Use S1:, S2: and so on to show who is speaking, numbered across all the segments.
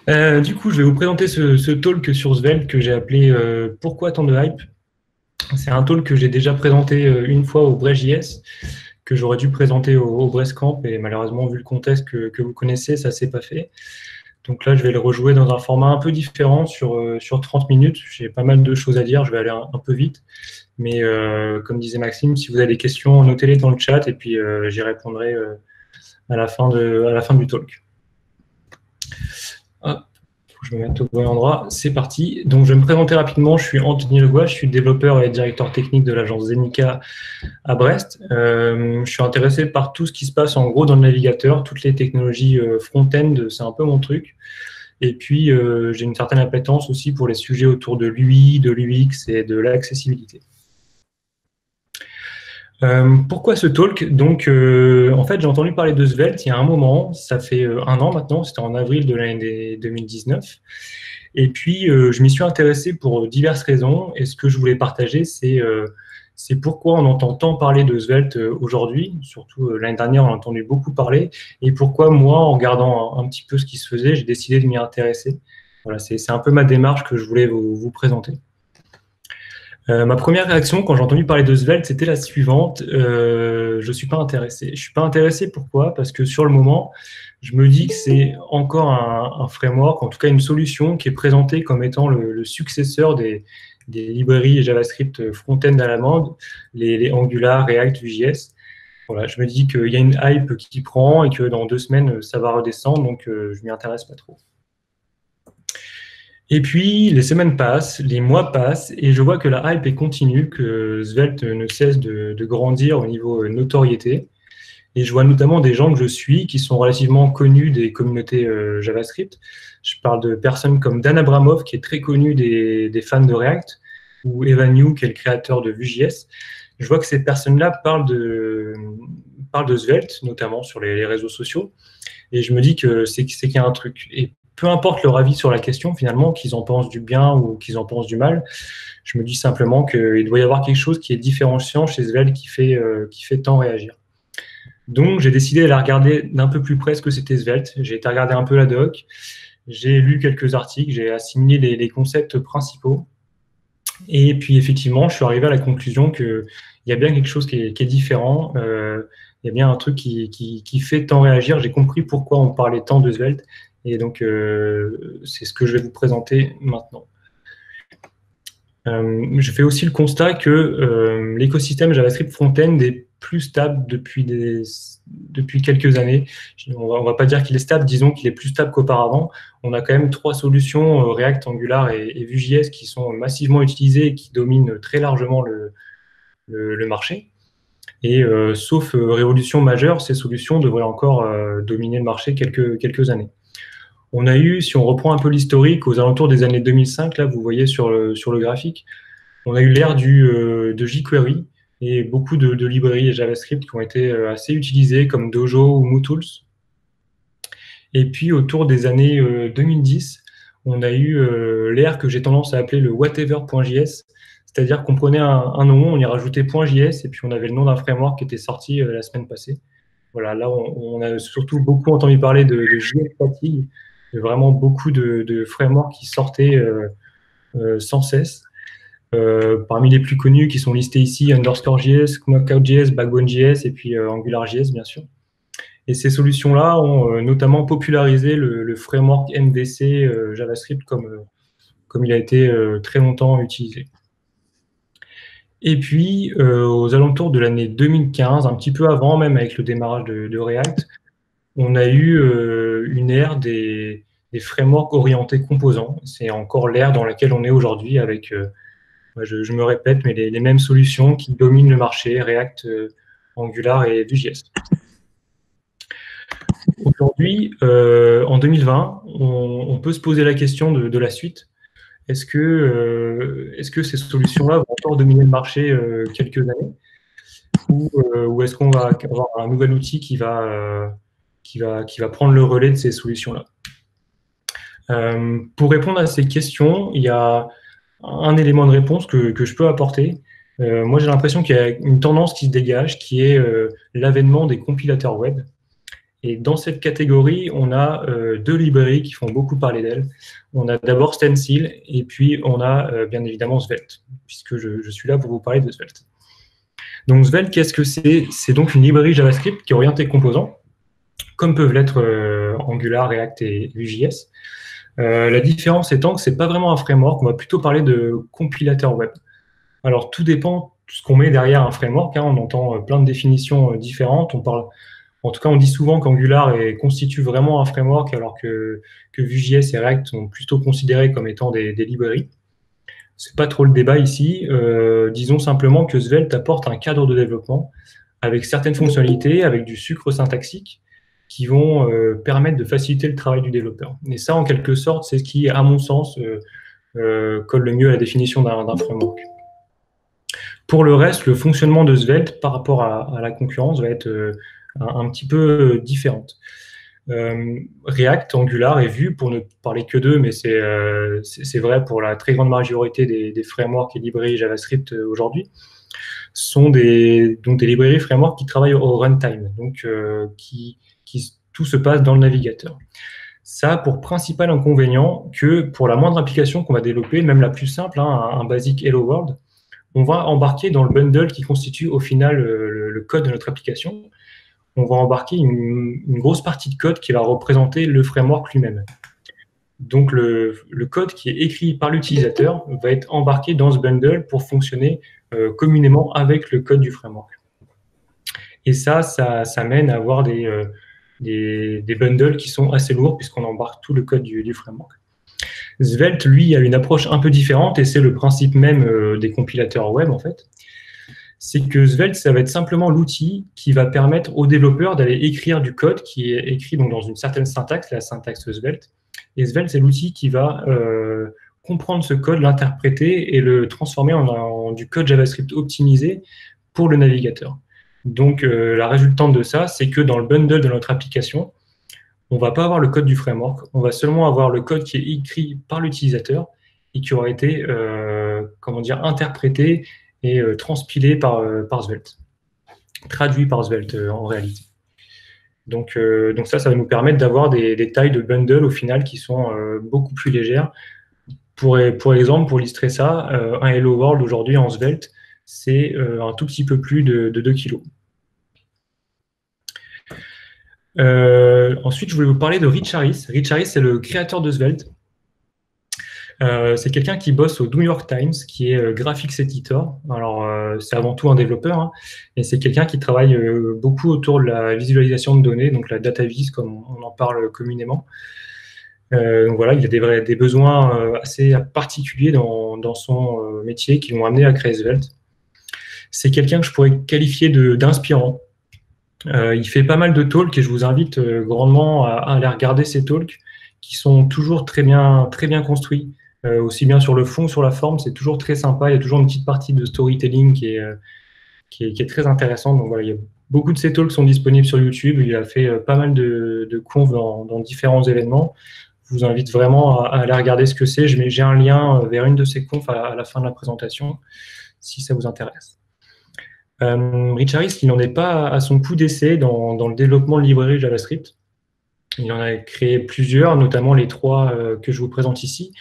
S1: Du coup, je vais vous présenter ce talk sur Svelte que j'ai appelé Pourquoi tant de hype? C'est un talk que j'ai déjà présenté une fois au Brest.js, que j'aurais dû présenter au Brest-Camp, et malheureusement, vu le contexte que vous connaissez, ça ne s'est pas fait. Donc là, je vais le rejouer dans un format un peu différent sur 30 minutes. J'ai pas mal de choses à dire, je vais aller un peu vite. Mais comme disait Maxime, si vous avez des questions, notez-les dans le chat et puis j'y répondrai à la fin du talk. Hop, faut que je me mette au bon endroit. C'est parti. Donc, je vais me présenter rapidement. Je suis Anthony Legois, je suis développeur et directeur technique de l'agence Zenica à Brest. Je suis intéressé par tout ce qui se passe en gros dans le navigateur, toutes les technologies front-end, c'est un peu mon truc. Et puis, j'ai une certaine appétence aussi pour les sujets autour de l'UI, de l'UX et de l'accessibilité. Pourquoi ce talk? Donc, en fait, j'ai entendu parler de Svelte il y a un moment, ça fait un an maintenant, c'était en avril de l'année 2019. Et puis, je m'y suis intéressé pour diverses raisons. Et ce que je voulais partager, c'est pourquoi on entend tant parler de Svelte aujourd'hui. Surtout l'année dernière, on a entendu beaucoup parler. Et pourquoi moi, en regardant un petit peu ce qui se faisait, j'ai décidé de m'y intéresser. Voilà, c'est un peu ma démarche que je voulais vous présenter. Ma première réaction quand j'ai entendu parler de Svelte, c'était la suivante. Je ne suis pas intéressé. Je ne suis pas intéressé, pourquoi? Parce que sur le moment, je me dis que c'est encore un framework, en tout cas une solution qui est présentée comme étant le successeur des librairies JavaScript front-end à la mode, les Angular, React, Vue.js. Voilà, je me dis qu'il y a une hype qui prend et que dans 2 semaines, ça va redescendre, donc je ne m'y intéresse pas trop. Et puis, les semaines passent, les mois passent, et je vois que la hype est continue, que Svelte ne cesse de grandir au niveau notoriété. Et je vois notamment des gens que je suis qui sont relativement connus des communautés JavaScript. Je parle de personnes comme Dan Abramov, qui est très connu des fans de React, ou Evan You, qui est le créateur de Vue.js. Je vois que ces personnes-là parlent de Svelte, notamment sur les réseaux sociaux. Et je me dis que c'est qu'il y a un truc. Et peu importe leur avis sur la question, finalement, qu'ils en pensent du bien ou qu'ils en pensent du mal, je me dis simplement qu'il doit y avoir quelque chose qui est différenciant chez Svelte qui fait tant réagir. Donc, j'ai décidé d'aller regarder d'un peu plus près ce que c'était Svelte. J'ai été regarder un peu la doc, j'ai lu quelques articles, j'ai assimilé les concepts principaux. Et puis, effectivement, je suis arrivé à la conclusion qu'il y a bien quelque chose qui est différent. Il y a bien un truc qui fait tant réagir. J'ai compris pourquoi on parlait tant de Svelte. Et donc, c'est ce que je vais vous présenter maintenant. Je fais aussi le constat que l'écosystème JavaScript front-end est plus stable depuis quelques années. On ne va pas dire qu'il est stable, disons qu'il est plus stable qu'auparavant. On a quand même 3 solutions, React, Angular et Vue.js, qui sont massivement utilisées et qui dominent très largement le marché. Et sauf révolution majeure, ces solutions devraient encore dominer le marché quelques années. On a eu, si on reprend un peu l'historique, aux alentours des années 2005, là, vous voyez sur le graphique, on a eu l'ère de jQuery et beaucoup de librairies JavaScript qui ont été assez utilisées, comme Dojo ou MooTools. Et puis, autour des années 2010, on a eu l'ère que j'ai tendance à appeler le whatever.js, c'est-à-dire qu'on prenait un nom, on y rajoutait .js, et puis on avait le nom d'un framework qui était sorti la semaine passée. Voilà, là, on a surtout beaucoup entendu parler de JS Fatigue, vraiment beaucoup de frameworks qui sortaient sans cesse. Parmi les plus connus qui sont listés ici, Underscore.js, Knockout.js, Backbone.js et puis AngularJS, bien sûr. Et ces solutions-là ont notamment popularisé le framework MVC JavaScript comme il a été très longtemps utilisé. Et puis, aux alentours de l'année 2015, un petit peu avant même avec le démarrage de React, on a eu une ère des frameworks orientés composants. C'est encore l'ère dans laquelle on est aujourd'hui avec, je me répète, mais les mêmes solutions qui dominent le marché, React, Angular et Vue.js. Aujourd'hui, en 2020, on peut se poser la question de la suite. Est-ce que ces solutions-là vont encore dominer le marché quelques années ou est-ce qu'on va avoir un nouvel outil qui va prendre le relais de ces solutions-là? Pour répondre à ces questions, il y a un élément de réponse que je peux apporter. Moi, j'ai l'impression qu'il y a une tendance qui se dégage, qui est l'avènement des compilateurs web. Et dans cette catégorie, on a deux librairies qui font beaucoup parler d'elles. On a d'abord Stencil, et puis on a bien évidemment Svelte, puisque je suis là pour vous parler de Svelte. Donc Svelte, qu'est-ce que c'est? C'est donc une librairie JavaScript qui est orientée composants, comme peuvent l'être Angular, React et Vue.js. La différence étant que ce n'est pas vraiment un framework, on va plutôt parler de compilateur web. Alors tout dépend de ce qu'on met derrière un framework, hein. On entend plein de définitions différentes. En tout cas, on dit souvent qu'Angular constitue vraiment un framework, alors que Vue.js et React sont plutôt considérés comme étant des librairies. Ce n'est pas trop le débat ici. Disons simplement que Svelte apporte un cadre de développement avec certaines fonctionnalités, avec du sucre syntaxique, qui vont permettre de faciliter le travail du développeur. Et ça, en quelque sorte, c'est ce qui, à mon sens, colle le mieux à la définition d'un framework. Pour le reste, le fonctionnement de Svelte par rapport à la concurrence va être un petit peu différente. React, Angular et Vue, pour ne parler que d'eux, mais c'est vrai pour la très grande majorité des frameworks et librairies JavaScript aujourd'hui, sont donc des librairies frameworks qui travaillent au runtime, donc tout se passe dans le navigateur. Ça a pour principal inconvénient que pour la moindre application qu'on va développer, même la plus simple, hein, un basique Hello World, on va embarquer dans le bundle qui constitue au final le code de notre application. On va embarquer une grosse partie de code qui va représenter le framework lui-même. Donc, le code qui est écrit par l'utilisateur va être embarqué dans ce bundle pour fonctionner communément avec le code du framework. Et ça mène à avoir des bundles qui sont assez lourds puisqu'on embarque tout le code du framework. Svelte, lui, a une approche un peu différente et c'est le principe même des compilateurs web, en fait. C'est que Svelte, ça va être simplement l'outil qui va permettre aux développeurs d'aller écrire du code qui est écrit donc dans une certaine syntaxe, la syntaxe Svelte. Et Svelte, c'est l'outil qui va comprendre ce code, l'interpréter et le transformer en du code JavaScript optimisé pour le navigateur. Donc, la résultante de ça, c'est que dans le bundle de notre application, on ne va pas avoir le code du framework, on va seulement avoir le code qui est écrit par l'utilisateur et qui aura été interprété et transpilé par Svelte, traduit par Svelte en réalité. Donc ça va nous permettre d'avoir des tailles de bundle au final qui sont beaucoup plus légères. Pour exemple, pour illustrer ça, un Hello World aujourd'hui en Svelte, c'est un tout petit peu plus de 2 kg. Ensuite, je voulais vous parler de Rich Harris. Rich Harris, c'est le créateur de Svelte. C'est quelqu'un qui bosse au New York Times, qui est graphics editor. Alors, c'est avant tout un développeur, hein, et c'est quelqu'un qui travaille beaucoup autour de la visualisation de données, donc la data vis, comme on en parle communément. Donc voilà, il a des besoins assez particuliers dans son métier qui l'ont amené à créer Svelte. C'est quelqu'un que je pourrais qualifier d'inspirant. Il fait pas mal de talks et je vous invite grandement à aller regarder ces talks qui sont toujours très bien construits, aussi bien sur le fond que sur la forme. C'est toujours très sympa. Il y a toujours une petite partie de storytelling qui est très intéressante. Donc voilà, il y a beaucoup de ces talks sont disponibles sur YouTube. Il a fait pas mal de confs dans différents événements. Je vous invite vraiment à aller regarder ce que c'est. J'ai un lien vers une de ces confs à la fin de la présentation, si ça vous intéresse. Rich Harris, il n'en est pas à son coup d'essai dans le développement de librairies JavaScript. Il en a créé plusieurs, notamment les 3 que je vous présente ici.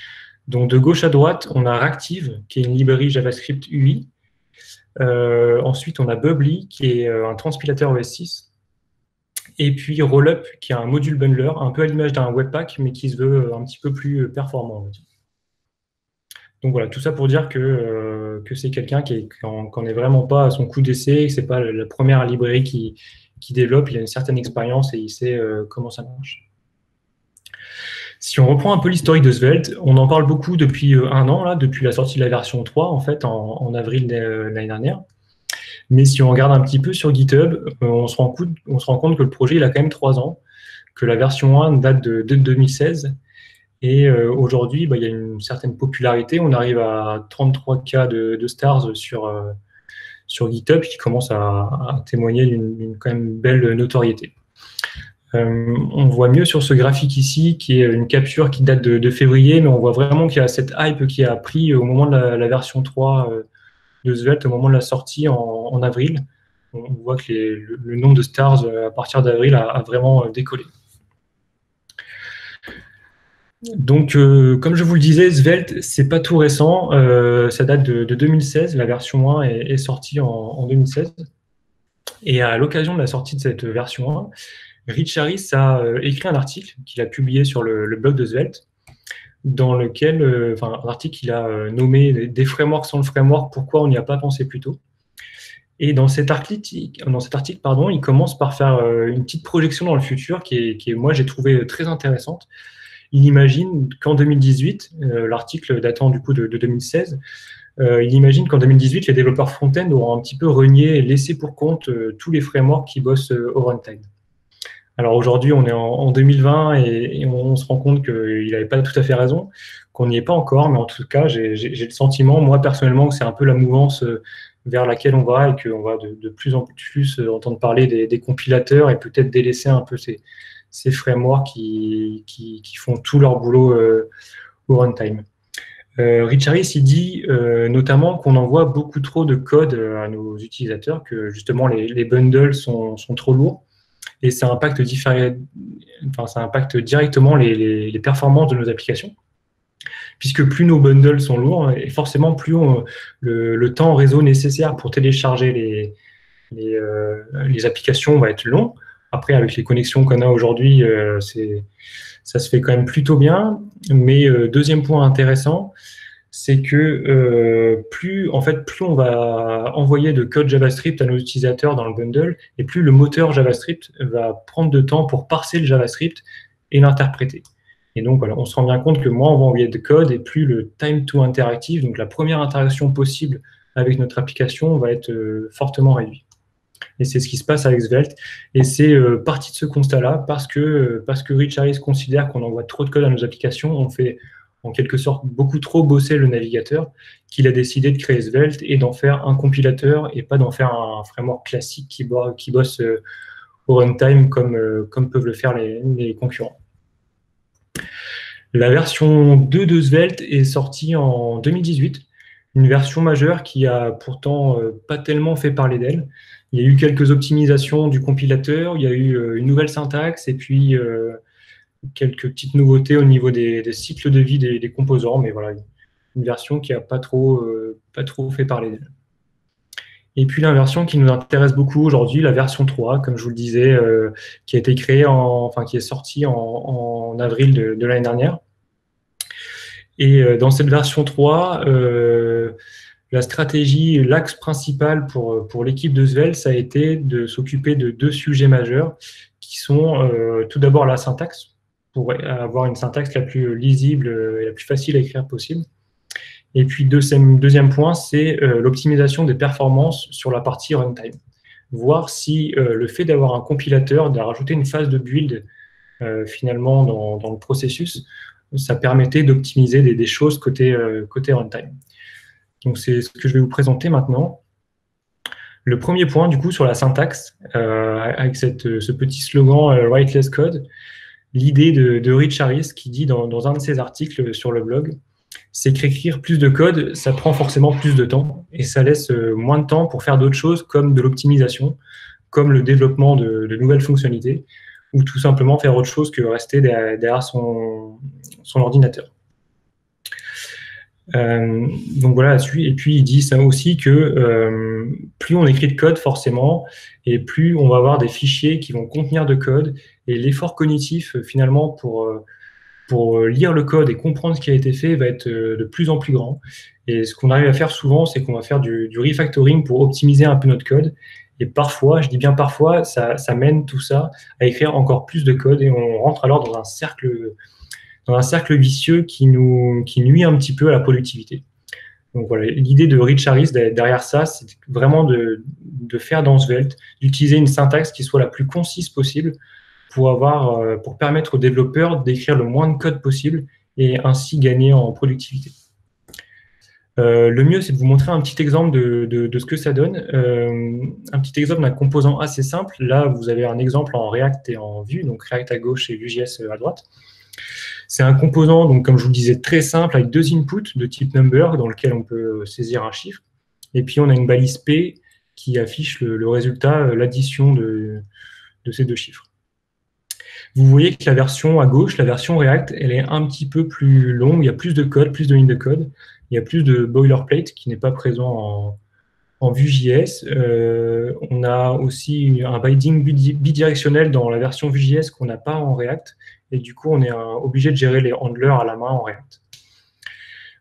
S1: Donc, de gauche à droite, on a Reactive, qui est une librairie JavaScript UI. Ensuite, on a Bubbly, qui est un transpilateur OS6. Et puis Rollup, qui est un module bundler, un peu à l'image d'un Webpack, mais qui se veut un petit peu plus performant. Donc voilà, tout ça pour dire que c'est quelqu'un qui n'en est vraiment pas à son coup d'essai, que ce n'est pas la première librairie qui développe, il a une certaine expérience et il sait comment ça marche. Si on reprend un peu l'historique de Svelte, on en parle beaucoup depuis 1 an, là, depuis la sortie de la version 3, en fait, en avril de l'année dernière. Mais si on regarde un petit peu sur GitHub, on se rend compte que le projet il a quand même 3 ans, que la version 1 date de 2016. Et aujourd'hui, il y a une certaine popularité. On arrive à 33K de stars sur GitHub qui commence à témoigner d'une quand même belle notoriété. On voit mieux sur ce graphique ici, qui est une capture qui date de février, mais on voit vraiment qu'il y a cette hype qui a pris au moment de la version 3 de Svelte, au moment de la sortie en avril. on voit que le nombre de stars à partir d'avril a vraiment décollé. Donc, comme je vous le disais, Svelte, c'est pas tout récent. Ça date de 2016. La version 1 est sortie en 2016. Et à l'occasion de la sortie de cette version 1, Rich Harris a écrit un article qu'il a publié sur le blog de Svelte, dans lequel, un article qu'il a nommé des frameworks sans le framework, pourquoi on n'y a pas pensé plus tôt. Et dans cet article, il commence par faire une petite projection dans le futur qui est moi, j'ai trouvé très intéressante. Il imagine qu'en 2018, l'article datant du coup de 2016, il imagine qu'en 2018, les développeurs front-end auront un petit peu renié et laissé pour compte tous les frameworks qui bossent au runtime. Alors aujourd'hui, on est en 2020 et on se rend compte qu'il n'avait pas tout à fait raison, qu'on n'y est pas encore, mais en tout cas, j'ai le sentiment, moi personnellement, que c'est un peu la mouvance vers laquelle on va et qu'on va de plus en plus entendre parler des compilateurs et peut-être délaisser un peu ces frameworks qui font tout leur boulot au runtime. Rich Harris, il dit notamment qu'on envoie beaucoup trop de code à nos utilisateurs, que justement les bundles sont trop lourds et ça impacte directement les performances de nos applications. Puisque plus nos bundles sont lourds, et forcément plus le temps en réseau nécessaire pour télécharger les applications va être long. Après, avec les connexions qu'on a aujourd'hui, ça se fait quand même plutôt bien. Mais deuxième point intéressant, c'est que plus on va envoyer de code JavaScript à nos utilisateurs dans le bundle, et plus le moteur JavaScript va prendre de temps pour parser le JavaScript et l'interpréter. Et donc, voilà, on se rend bien compte que moins on va envoyer de code, et plus le time to interactive, donc la première interaction possible avec notre application, va être fortement réduit. Et c'est ce qui se passe avec Svelte. Et c'est parti de ce constat-là, parce que Rich Harris considère qu'on envoie trop de code à nos applications, on fait en quelque sorte beaucoup trop bosser le navigateur, qu'il a décidé de créer Svelte et d'en faire un compilateur et pas d'en faire un framework classique qui bosse au runtime comme peuvent le faire les concurrents. La version 2 de Svelte est sortie en 2018, une version majeure qui a pourtant pas tellement fait parler d'elle. Il y a eu quelques optimisations du compilateur, il y a eu une nouvelle syntaxe et puis quelques petites nouveautés au niveau des cycles de vie des composants, mais voilà, une version qui n'a pas trop fait parler d'elle. Et puis la version qui nous intéresse beaucoup aujourd'hui, la version 3, comme je vous le disais, qui a été créée, qui est sortie en avril de l'année dernière. Et dans cette version 3, la stratégie, l'axe principal pour l'équipe de Svelte, ça a été de s'occuper de deux sujets majeurs, qui sont tout d'abord la syntaxe, pour avoir une syntaxe la plus lisible et la plus facile à écrire possible. Et puis deuxième point, c'est l'optimisation des performances sur la partie runtime. Voir si le fait d'avoir un compilateur, de rajouter une phase de build finalement dans le processus, ça permettait d'optimiser des choses côté runtime. Donc c'est ce que je vais vous présenter maintenant. Le premier point, du coup, sur la syntaxe, avec ce petit slogan « Write less code », l'idée de Rich Harris qui dit dans un de ses articles sur le blog, c'est qu'écrire plus de code, ça prend forcément plus de temps et ça laisse moins de temps pour faire d'autres choses comme de l'optimisation, comme le développement de nouvelles fonctionnalités ou tout simplement faire autre chose que rester derrière son ordinateur. Donc voilà là-dessus. Et puis il dit ça aussi que plus on écrit de code forcément, et plus on va avoir des fichiers qui vont contenir de code, et l'effort cognitif finalement pour lire le code et comprendre ce qui a été fait va être de plus en plus grand. Et ce qu'on arrive à faire souvent, c'est qu'on va faire du refactoring pour optimiser un peu notre code. Et parfois, je dis bien parfois, ça mène tout ça à écrire encore plus de code et on rentre alors dans un cercle vicieux qui nuit un petit peu à la productivité. Donc voilà, l'idée de Rich Harris derrière ça, c'est vraiment de faire dans Svelte, d'utiliser une syntaxe qui soit la plus concise possible pour permettre aux développeurs d'écrire le moins de code possible et ainsi gagner en productivité. Le mieux, c'est de vous montrer un petit exemple de ce que ça donne. Un petit exemple d'un composant assez simple. Là, vous avez un exemple en React et en Vue, donc React à gauche et Vue.js à droite. C'est un composant, donc, comme je vous le disais, très simple, avec deux inputs de type number, dans lequel on peut saisir un chiffre. Et puis, on a une balise P qui affiche le résultat, l'addition de ces deux chiffres. Vous voyez que la version à gauche, la version React, elle est un petit peu plus longue, il y a plus de code, plus de lignes de code, il y a plus de boilerplate qui n'est pas présent en Vue.js. On a aussi un binding bidirectionnel dans la version Vue.js qu'on n'a pas en React, et du coup, on est obligé de gérer les handlers à la main en React.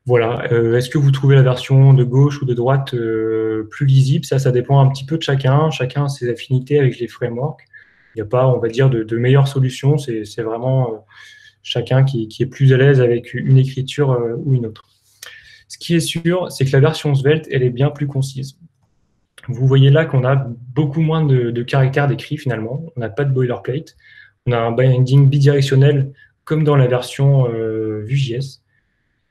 S1: Voilà. Est-ce que vous trouvez la version de gauche ou de droite plus lisible? Ça dépend un petit peu de chacun. Chacun a ses affinités avec les frameworks. Il n'y a pas, on va dire, de meilleure solution. C'est vraiment chacun qui est plus à l'aise avec une écriture ou une autre. Ce qui est sûr, c'est que la version Svelte, elle est bien plus concise. Vous voyez là qu'on a beaucoup moins de caractères d'écrit finalement. On n'a pas de boilerplate. On a un binding bidirectionnel comme dans la version Vue.js.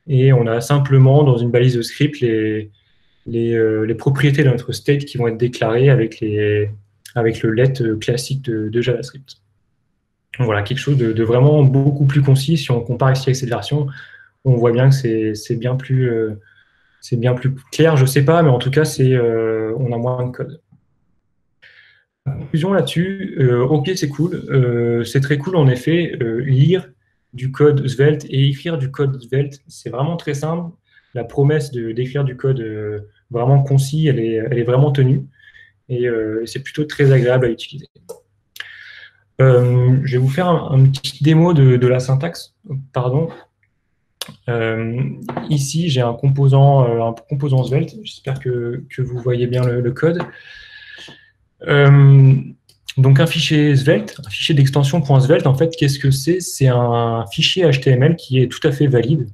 S1: Et on a simplement dans une balise de script les propriétés de notre state qui vont être déclarées avec le let classique de JavaScript. Donc voilà, quelque chose de vraiment beaucoup plus concis. Si on compare ici avec cette version, on voit bien que c'est bien plus clair. Je ne sais pas, mais en tout cas, on a moins de code. Conclusion là-dessus, ok, c'est cool. C'est très cool, en effet, lire du code Svelte et écrire du code Svelte, c'est vraiment très simple. La promesse d'écrire du code vraiment concis, elle est vraiment tenue. Et c'est plutôt très agréable à utiliser. Je vais vous faire un petit démo de la syntaxe. Pardon. Ici, j'ai un composant Svelte. J'espère que vous voyez bien le code. Donc un fichier Svelte, un fichier d'extension .svelte, en fait, qu'est-ce que c'est? C'est un fichier HTML qui est tout à fait valide.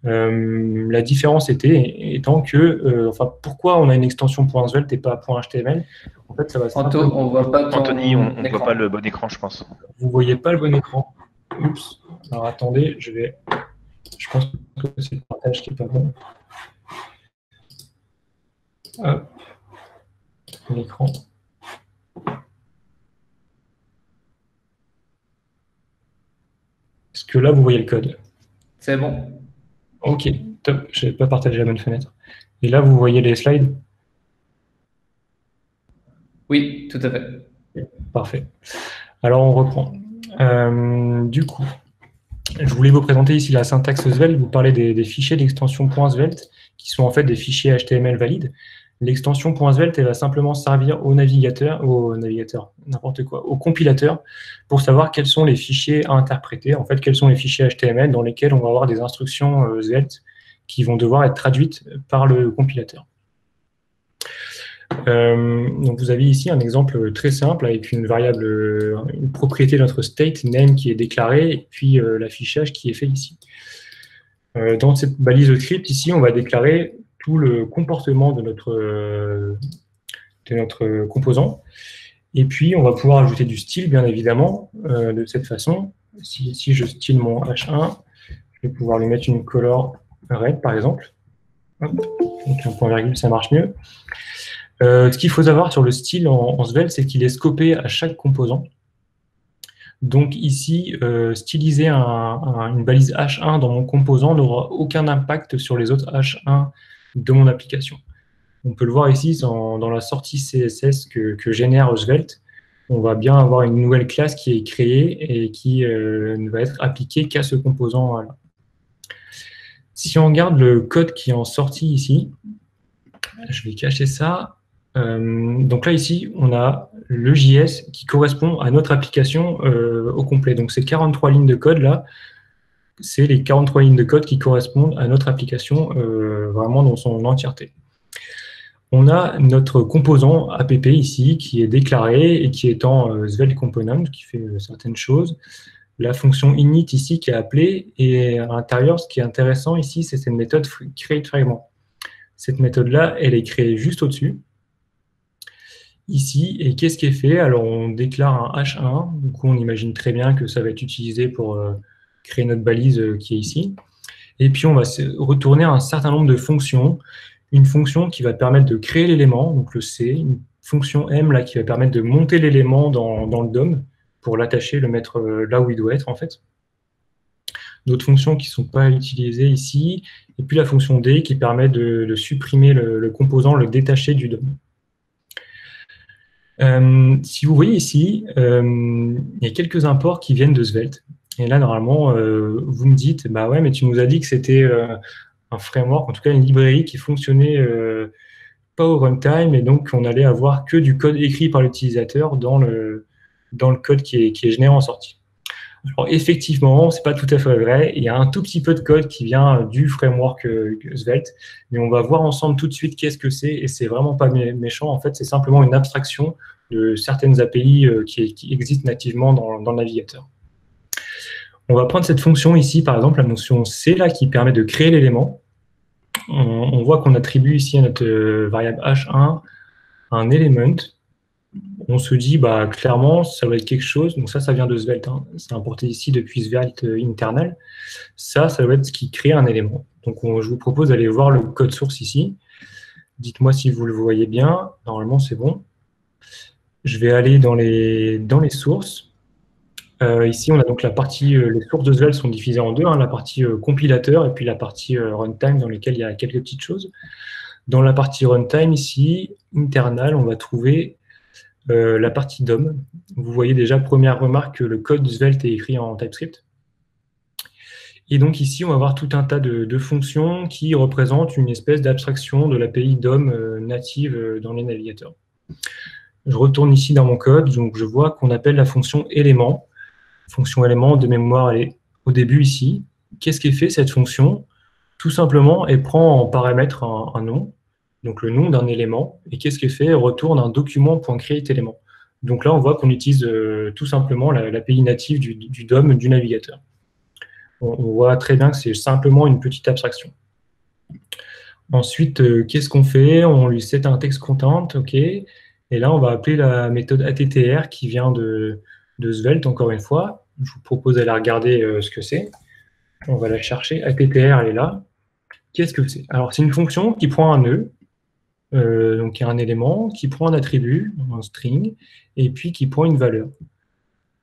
S1: La différence étant que, pourquoi on a une extension .svelte et pas .html? En fait, ça va
S2: on voit pas
S3: Anthony, on ne voit pas le bon écran, je pense.
S1: Vous voyez pas le bon écran. Oups. Alors attendez, je pense que c'est le partage qui est pas bon. Hop. L'écran. Est-ce que là, vous voyez le code?
S2: C'est bon.
S1: Ok, top. Je n'avais pas partagé la bonne fenêtre. Et là, vous voyez les slides?
S2: Oui, tout à fait.
S1: Parfait. Alors, on reprend. Du coup, je voulais vous présenter ici la syntaxe Svelte. Vous parlez des fichiers d'extension .svelte qui sont en fait des fichiers HTML valides. L'extension .svelte, elle va simplement servir au compilateur pour savoir quels sont les fichiers à interpréter, en fait, quels sont les fichiers HTML dans lesquels on va avoir des instructions Svelte qui vont devoir être traduites par le compilateur. Donc vous avez ici un exemple très simple avec une variable, une propriété de notre state, name qui est déclarée, et puis l'affichage qui est fait ici. Dans cette balise de script, ici, on va déclarer tout le comportement de notre composant. Et puis, on va pouvoir ajouter du style, bien évidemment, de cette façon. Si je style mon H1, je vais pouvoir lui mettre une color red, par exemple. Hop. Donc, un point virgule, ça marche mieux. Ce qu'il faut savoir sur le style en Svelte, c'est qu'il est scopé à chaque composant. Donc ici, styliser une balise H1 dans mon composant n'aura aucun impact sur les autres H1 de mon application. On peut le voir ici dans la sortie CSS que génère Svelte. On va bien avoir une nouvelle classe qui est créée et qui ne va être appliquée qu'à ce composant-là. Si on regarde le code qui est en sortie ici, je vais cacher ça. Donc là, ici, on a le JS qui correspond à notre application au complet. Donc ces 43 lignes de code là, c'est les 43 lignes de code qui correspondent à notre application vraiment dans son entièreté. On a notre composant app ici qui est déclaré et qui est en Svelte Component, qui fait certaines choses. La fonction init ici qui est appelée, et à l'intérieur, ce qui est intéressant ici, c'est cette méthode createFragment. Cette méthode-là, elle est créée juste au-dessus, ici. Et qu'est-ce qui est fait? Alors, on déclare un H1. Du coup, on imagine très bien que ça va être utilisé pour créer notre balise qui est ici. Et puis, on va retourner un certain nombre de fonctions. Une fonction qui va permettre de créer l'élément, donc le C. Une fonction M là, qui va permettre de monter l'élément dans le DOM pour l'attacher, le mettre là où il doit être, en fait. D'autres fonctions qui ne sont pas utilisées ici. Et puis, la fonction D qui permet de supprimer le composant, le détacher du DOM. Si vous voyez ici, il y a quelques imports qui viennent de Svelte. Et là, normalement, vous me dites, bah ouais, mais tu nous as dit que c'était un framework, en tout cas une librairie qui fonctionnait pas au runtime, et donc on allait avoir que du code écrit par l'utilisateur dans le code qui est généré en sortie. Alors effectivement, c'est pas tout à fait vrai. Il y a un tout petit peu de code qui vient du framework Svelte, mais on va voir ensemble tout de suite qu'est-ce que c'est, et c'est vraiment pas méchant. En fait, c'est simplement une abstraction de certaines API qui existent nativement dans le navigateur. On va prendre cette fonction ici, par exemple, la notion C là, qui permet de créer l'élément. On voit qu'on attribue ici à notre variable h1 un element. On se dit, bah, clairement, ça doit être quelque chose. Donc ça vient de Svelte. Hein. C'est importé ici depuis Svelte internal. Ça doit être ce qui crée un élément. Donc je vous propose d'aller voir le code source ici. Dites-moi si vous le voyez bien. Normalement, c'est bon. Je vais aller dans les sources. Ici, on a donc la partie, les sources de Svelte sont divisées en deux, hein, la partie compilateur et puis la partie runtime dans laquelle il y a quelques petites choses. Dans la partie runtime, ici, internal, on va trouver la partie DOM. Vous voyez déjà, première remarque, que le code Svelte est écrit en TypeScript. Et donc ici, on va avoir tout un tas de fonctions qui représentent une espèce d'abstraction de l'API DOM native dans les navigateurs. Je retourne ici dans mon code, donc je vois qu'on appelle la fonction élément. Fonction élément, de mémoire, elle est au début ici. Qu'est-ce qu'elle fait cette fonction? Tout simplement, elle prend en paramètre un nom, donc le nom d'un élément, et qu'est-ce qu'elle fait? Elle retourne un document.createElément. Donc là, on voit qu'on utilise tout simplement l'API native du DOM du navigateur. On voit très bien que c'est simplement une petite abstraction. Ensuite, qu'est-ce qu'on fait? On lui set un text content, ok. Et là, on va appeler la méthode attr qui vient de Svelte, encore une fois. Je vous propose d'aller regarder ce que c'est. On va la chercher. attr, elle est là. Qu'est-ce que c'est? Alors, c'est une fonction qui prend un nœud, donc il y a un élément, qui prend un attribut, un string, et puis qui prend une valeur.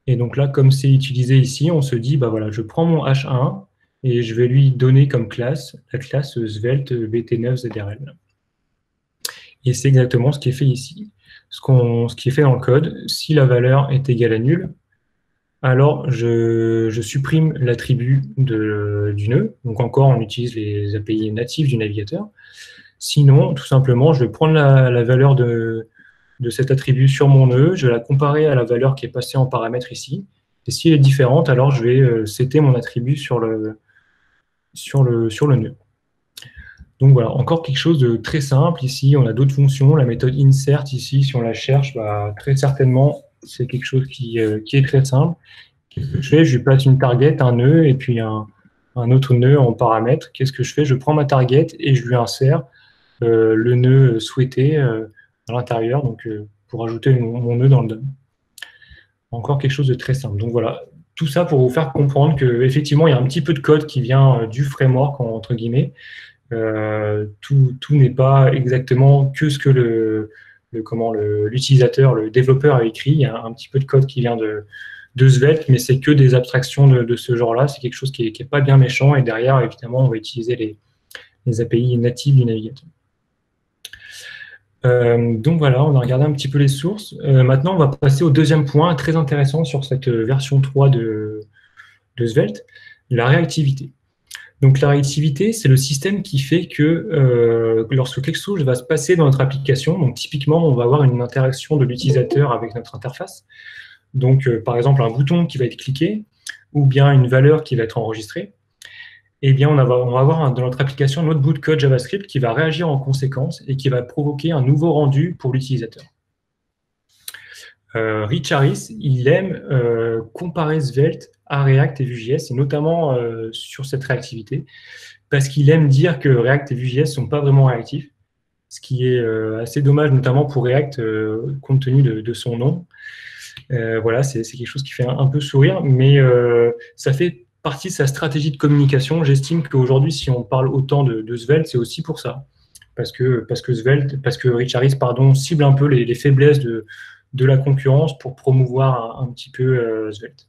S1: Et donc là, comme c'est utilisé ici, on se dit, bah voilà, je prends mon h1 et je vais lui donner comme classe la classe Svelte bt9zrl. Et c'est exactement ce qui est fait ici. Ce qui est fait dans le code, si la valeur est égale à nulle, alors je supprime l'attribut du nœud. Donc encore, on utilise les API natives du navigateur. Sinon, tout simplement, je vais prendre la valeur de cet attribut sur mon nœud, je vais la comparer à la valeur qui est passée en paramètre ici. Et si elle est différente, alors je vais setter mon attribut sur le nœud. Donc voilà, encore quelque chose de très simple. Ici, on a d'autres fonctions. La méthode insert, ici, si on la cherche, bah, très certainement, c'est quelque chose qui est très simple. Qu'est-ce que je fais? Je lui place une target, un nœud, et puis un autre nœud en paramètre. Qu'est-ce que je fais? Je prends ma target et je lui insère le nœud souhaité à l'intérieur, donc pour ajouter mon nœud dans le DOM. Encore quelque chose de très simple. Donc voilà, tout ça pour vous faire comprendre qu'effectivement, il y a un petit peu de code qui vient du framework, entre guillemets. Tout n'est pas exactement que ce que l'utilisateur, le développeur a écrit. Il y a un petit peu de code qui vient de Svelte, mais c'est que des abstractions de ce genre-là. C'est quelque chose qui n'est pas bien méchant. Et derrière, évidemment, on va utiliser les API natives du navigateur. Donc voilà, on a regardé un petit peu les sources. Maintenant, on va passer au deuxième point très intéressant sur cette version 3 de Svelte, la réactivité. Donc la réactivité, c'est le système qui fait que lorsque quelque chose va se passer dans notre application, donc typiquement, on va avoir une interaction de l'utilisateur avec notre interface. Donc par exemple, un bouton qui va être cliqué, ou bien une valeur qui va être enregistrée. Eh bien, on va avoir dans notre application un autre bout de code JavaScript qui va réagir en conséquence et qui va provoquer un nouveau rendu pour l'utilisateur. Rich Harris, il aime comparer Svelte à React et Vue.js, et notamment sur cette réactivité, parce qu'il aime dire que React et Vue.js ne sont pas vraiment réactifs, ce qui est assez dommage, notamment pour React, compte tenu de son nom. Voilà, c'est quelque chose qui fait un peu sourire, mais ça fait partie de sa stratégie de communication. J'estime qu'aujourd'hui, si on parle autant de Svelte, c'est aussi pour ça. Parce que Rich Harris, cible un peu les faiblesses de la concurrence pour promouvoir un petit peu Svelte.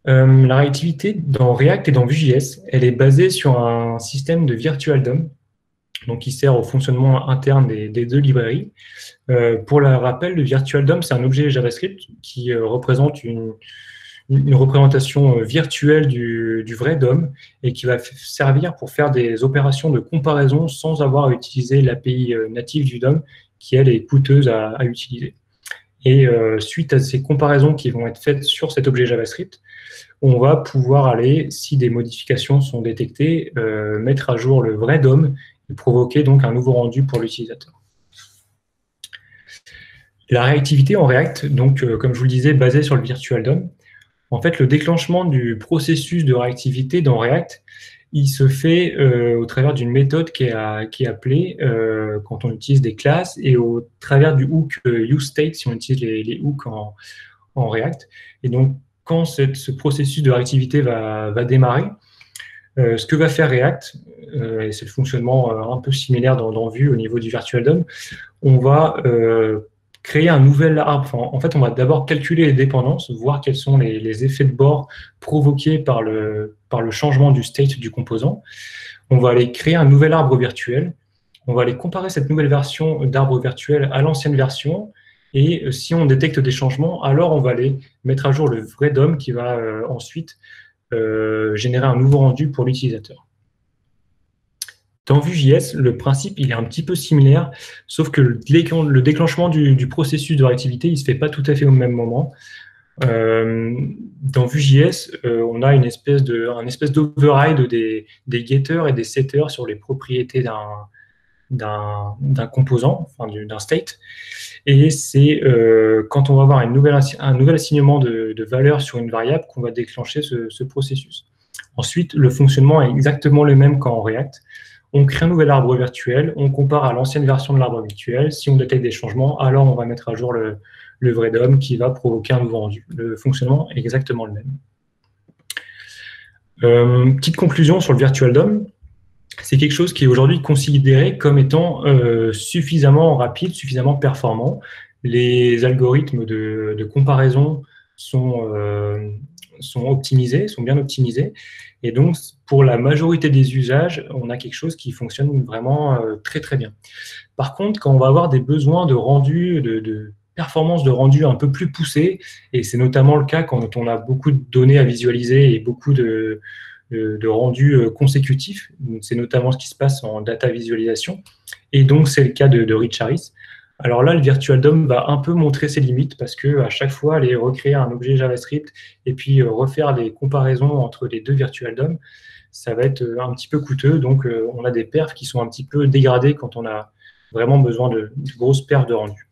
S1: La réactivité dans React et dans Vue.js, elle est basée sur un système de virtual DOM. donc qui sert au fonctionnement interne des deux librairies. Pour le rappel, le Virtual DOM, c'est un objet JavaScript qui représente une représentation virtuelle du vrai DOM et qui va servir pour faire des opérations de comparaison sans avoir à utiliser l'API native du DOM qui, elle, est coûteuse à utiliser. Et suite à ces comparaisons qui vont être faites sur cet objet JavaScript, on va pouvoir aller, si des modifications sont détectées, mettre à jour le vrai DOM et provoquer donc un nouveau rendu pour l'utilisateur. La réactivité en React, donc comme je vous le disais, basée sur le Virtual DOM, en fait, le déclenchement du processus de réactivité dans React, il se fait au travers d'une méthode qui est appelée quand on utilise des classes et au travers du hook useState si on utilise les hooks en React. Et donc, quand ce processus de réactivité va démarrer, ce que va faire React, et c'est le fonctionnement un peu similaire dans Vue au niveau du Virtual DOM, on va créer un nouvel arbre. En fait, on va d'abord calculer les dépendances, voir quels sont les effets de bord provoqués par le changement du state du composant. On va aller créer un nouvel arbre virtuel. On va aller comparer cette nouvelle version d'arbre virtuel à l'ancienne version. Et si on détecte des changements, alors on va aller mettre à jour le vrai DOM qui va ensuite générer un nouveau rendu pour l'utilisateur. Dans Vue.js, le principe il est un petit peu similaire, sauf que le déclenchement du processus de réactivité, il ne se fait pas tout à fait au même moment. Dans Vue.js, on a un espèce d'override des getters et des setters sur les propriétés d'un composant, enfin d'un state. Et c'est quand on va avoir un nouvel assignement de valeur sur une variable qu'on va déclencher ce processus. Ensuite, le fonctionnement est exactement le même qu'en React. On crée un nouvel arbre virtuel, on compare à l'ancienne version de l'arbre virtuel. Si on détecte des changements, alors on va mettre à jour le vrai DOM qui va provoquer un nouveau rendu. Le fonctionnement est exactement le même. Petite conclusion sur le Virtual DOM. C'est quelque chose qui est aujourd'hui considéré comme étant suffisamment rapide, suffisamment performant. Les algorithmes de comparaison sont optimisés, sont bien optimisés. Et donc, pour la majorité des usages, on a quelque chose qui fonctionne vraiment très, très bien. Par contre, quand on va avoir des besoins de rendu, de performance de rendu un peu plus poussés, et c'est notamment le cas quand on a beaucoup de données à visualiser et beaucoup de rendus consécutifs, c'est notamment ce qui se passe en data visualisation, et donc c'est le cas de Rich Harris. Alors là, le Virtual DOM va un peu montrer ses limites parce qu'à chaque fois, aller recréer un objet JavaScript et puis refaire des comparaisons entre les deux Virtual DOM, ça va être un petit peu coûteux. Donc, on a des perfs qui sont un petit peu dégradés quand on a vraiment besoin de grosses perfs de rendu.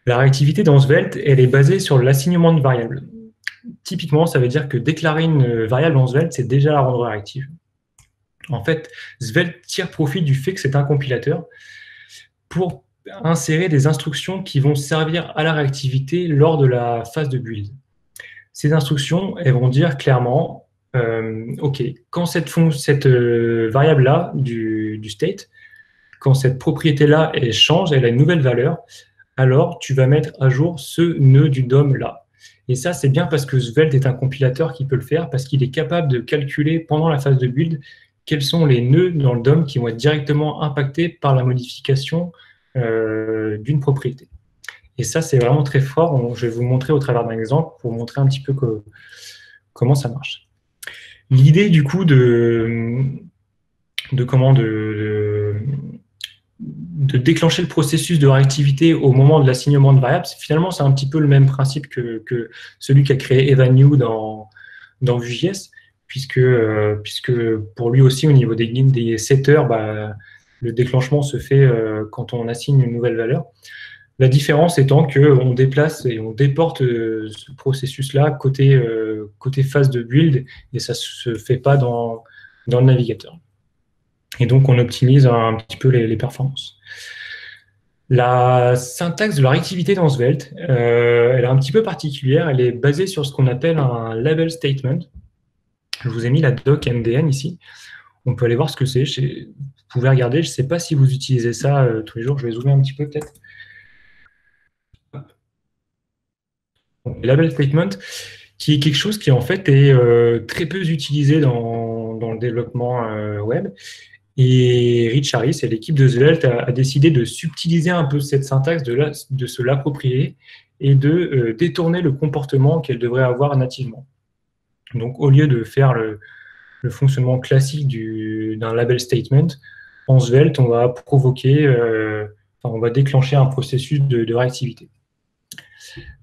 S1: La réactivité dans Svelte, elle est basée sur l'assignement de variables. Typiquement, ça veut dire que déclarer une variable en Svelte, c'est déjà la rendre réactive. En fait, Svelte tire profit du fait que c'est un compilateur pour insérer des instructions qui vont servir à la réactivité lors de la phase de build. Ces instructions, elles vont dire clairement, OK, quand cette variable-là du state, quand cette propriété-là, elle change, elle a une nouvelle valeur, alors tu vas mettre à jour ce nœud du DOM-là. Et ça, c'est bien parce que Svelte est un compilateur qui peut le faire, parce qu'il est capable de calculer pendant la phase de build quels sont les nœuds dans le DOM qui vont être directement impactés par la modification d'une propriété. Et ça, c'est vraiment très fort. Je vais vous montrer au travers d'un exemple pour vous montrer un petit peu comment ça marche. L'idée, du coup, de déclencher le processus de réactivité au moment de l'assignement de variables, finalement, c'est un petit peu le même principe que celui qu'a créé Evan You dans Vue.js, puisque pour lui aussi, au niveau des setters, le déclenchement se fait quand on assigne une nouvelle valeur. La différence étant qu'on déplace et on déporte ce processus-là côté phase de build, et ça ne se fait pas dans le navigateur. Et donc, on optimise un petit peu les performances. La syntaxe de la réactivité dans Svelte, elle est un petit peu particulière. Elle est basée sur ce qu'on appelle un label statement. Je vous ai mis la doc MDN ici. On peut aller voir ce que c'est. Vous pouvez regarder. Je ne sais pas si vous utilisez ça tous les jours. Je vais zoomer un petit peu peut-être. Label statement, qui est quelque chose qui en fait est très peu utilisé dans le développement web. Et Rich Harris et l'équipe de Svelte a décidé de subtiliser un peu cette syntaxe, de se l'approprier et de détourner le comportement qu'elle devrait avoir nativement. Donc, au lieu de faire le fonctionnement classique d'un label statement, en Svelte, on va on va déclencher un processus de réactivité.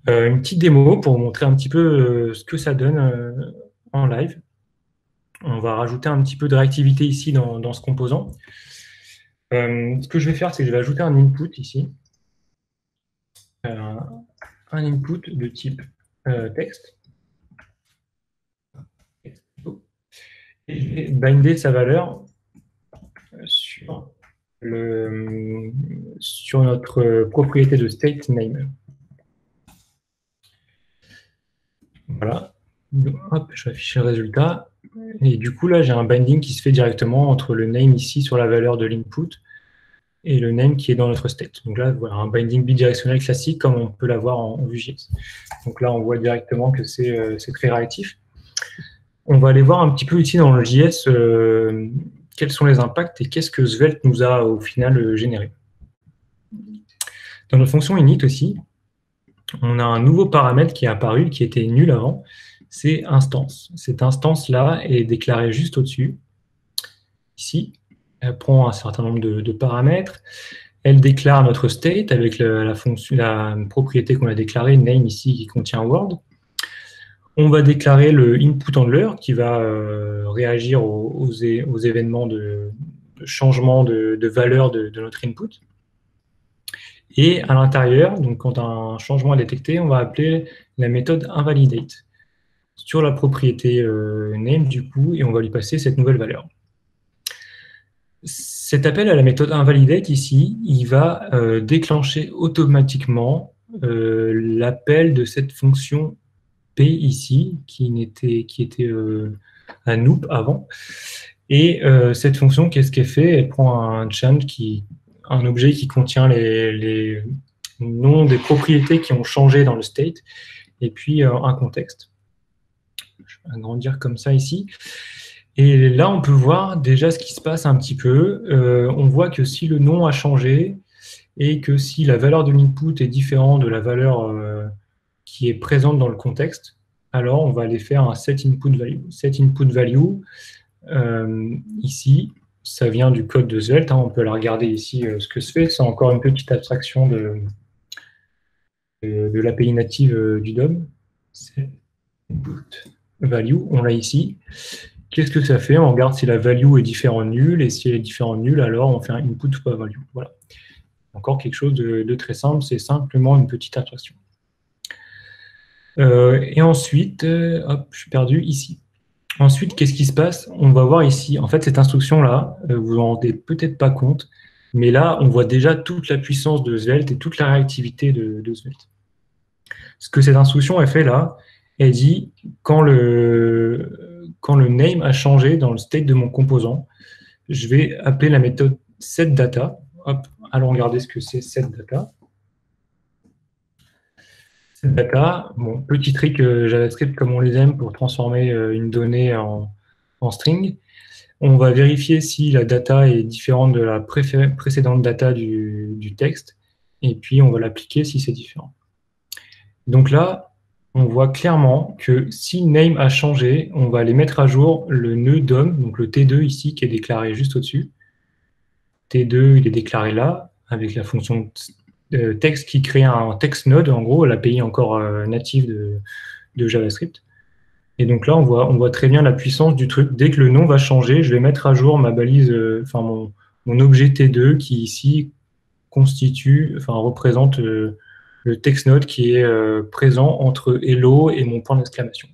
S1: Une petite démo pour vous montrer un petit peu ce que ça donne en live. On va rajouter un petit peu de réactivité ici dans ce composant. Ce que je vais faire, c'est que je vais ajouter un input ici. Un input de type texte. Et je vais binder sa valeur sur notre propriété de state name. Voilà. Hop, je vais afficher le résultat. Et du coup, là, j'ai un binding qui se fait directement entre le name ici sur la valeur de l'input et le name qui est dans notre state. Donc là, voilà, un binding bidirectionnel classique comme on peut l'avoir en Vue.js. Donc là, on voit directement que c'est très réactif. On va aller voir un petit peu ici dans le JS quels sont les impacts et qu'est-ce que Svelte nous a au final généré. Dans notre fonction init aussi, on a un nouveau paramètre qui est apparu, qui était nul avant, c'est instance. Cette instance-là est déclarée juste au-dessus. Ici, elle prend un certain nombre de paramètres. Elle déclare notre state avec la propriété qu'on a déclarée, name ici, qui contient word. On va déclarer le input handler qui va réagir aux événements de changement de valeur de notre input. Et à l'intérieur, donc quand un changement est détecté, on va appeler la méthode invalidate sur la propriété name du coup, et on va lui passer cette nouvelle valeur. Cet appel à la méthode invalidate ici, il va déclencher automatiquement l'appel de cette fonction P ici, qui était un loop avant. Et cette fonction, qu'est-ce qu'elle fait? Elle prend un chunk, un objet qui contient les noms des propriétés qui ont changé dans le state, et puis un contexte. Je vais agrandir comme ça ici. Et là, on peut voir déjà ce qui se passe un petit peu. On voit que si le nom a changé et que si la valeur de l'input est différente de la valeur qui est présente dans le contexte, alors on va aller faire un set input value. Set input value, ici, ça vient du code de Svelte. On peut la regarder ici ce que se fait. C'est encore une petite abstraction de l'API native du DOM. Set input value, on l'a ici. Qu'est-ce que ça fait? On regarde si la value est différente de nul, et si elle est différente de nul, alors on fait un input pas value. Voilà. Encore quelque chose de très simple, c'est simplement une petite abstraction. Et ensuite, hop, je suis perdu ici. Ensuite, qu'est-ce qui se passe? On va voir ici, en fait, cette instruction-là, vous vous en rendez peut-être pas compte, mais là, on voit déjà toute la puissance de Svelte et toute la réactivité de Svelte. Ce que cette instruction, elle fait là, elle dit, quand le name a changé dans le state de mon composant, je vais appeler la méthode setData. Hop, allons regarder ce que c'est setData. SetData, bon, petit trick JavaScript comme on les aime pour transformer une donnée en string. On va vérifier si la data est différente de la précédente data du texte, et puis on va l'appliquer si c'est différent. Donc là, on voit clairement que si name a changé, on va aller mettre à jour le nœud DOM, donc le T2 ici qui est déclaré juste au-dessus. T2, il est déclaré là, avec la fonction texte qui crée un text node, en gros, l'API encore native de JavaScript. Et donc là, on voit très bien la puissance du truc. Dès que le nom va changer, je vais mettre à jour ma balise, mon objet T2 qui ici représente le text node qui est présent entre hello et mon point d'exclamation.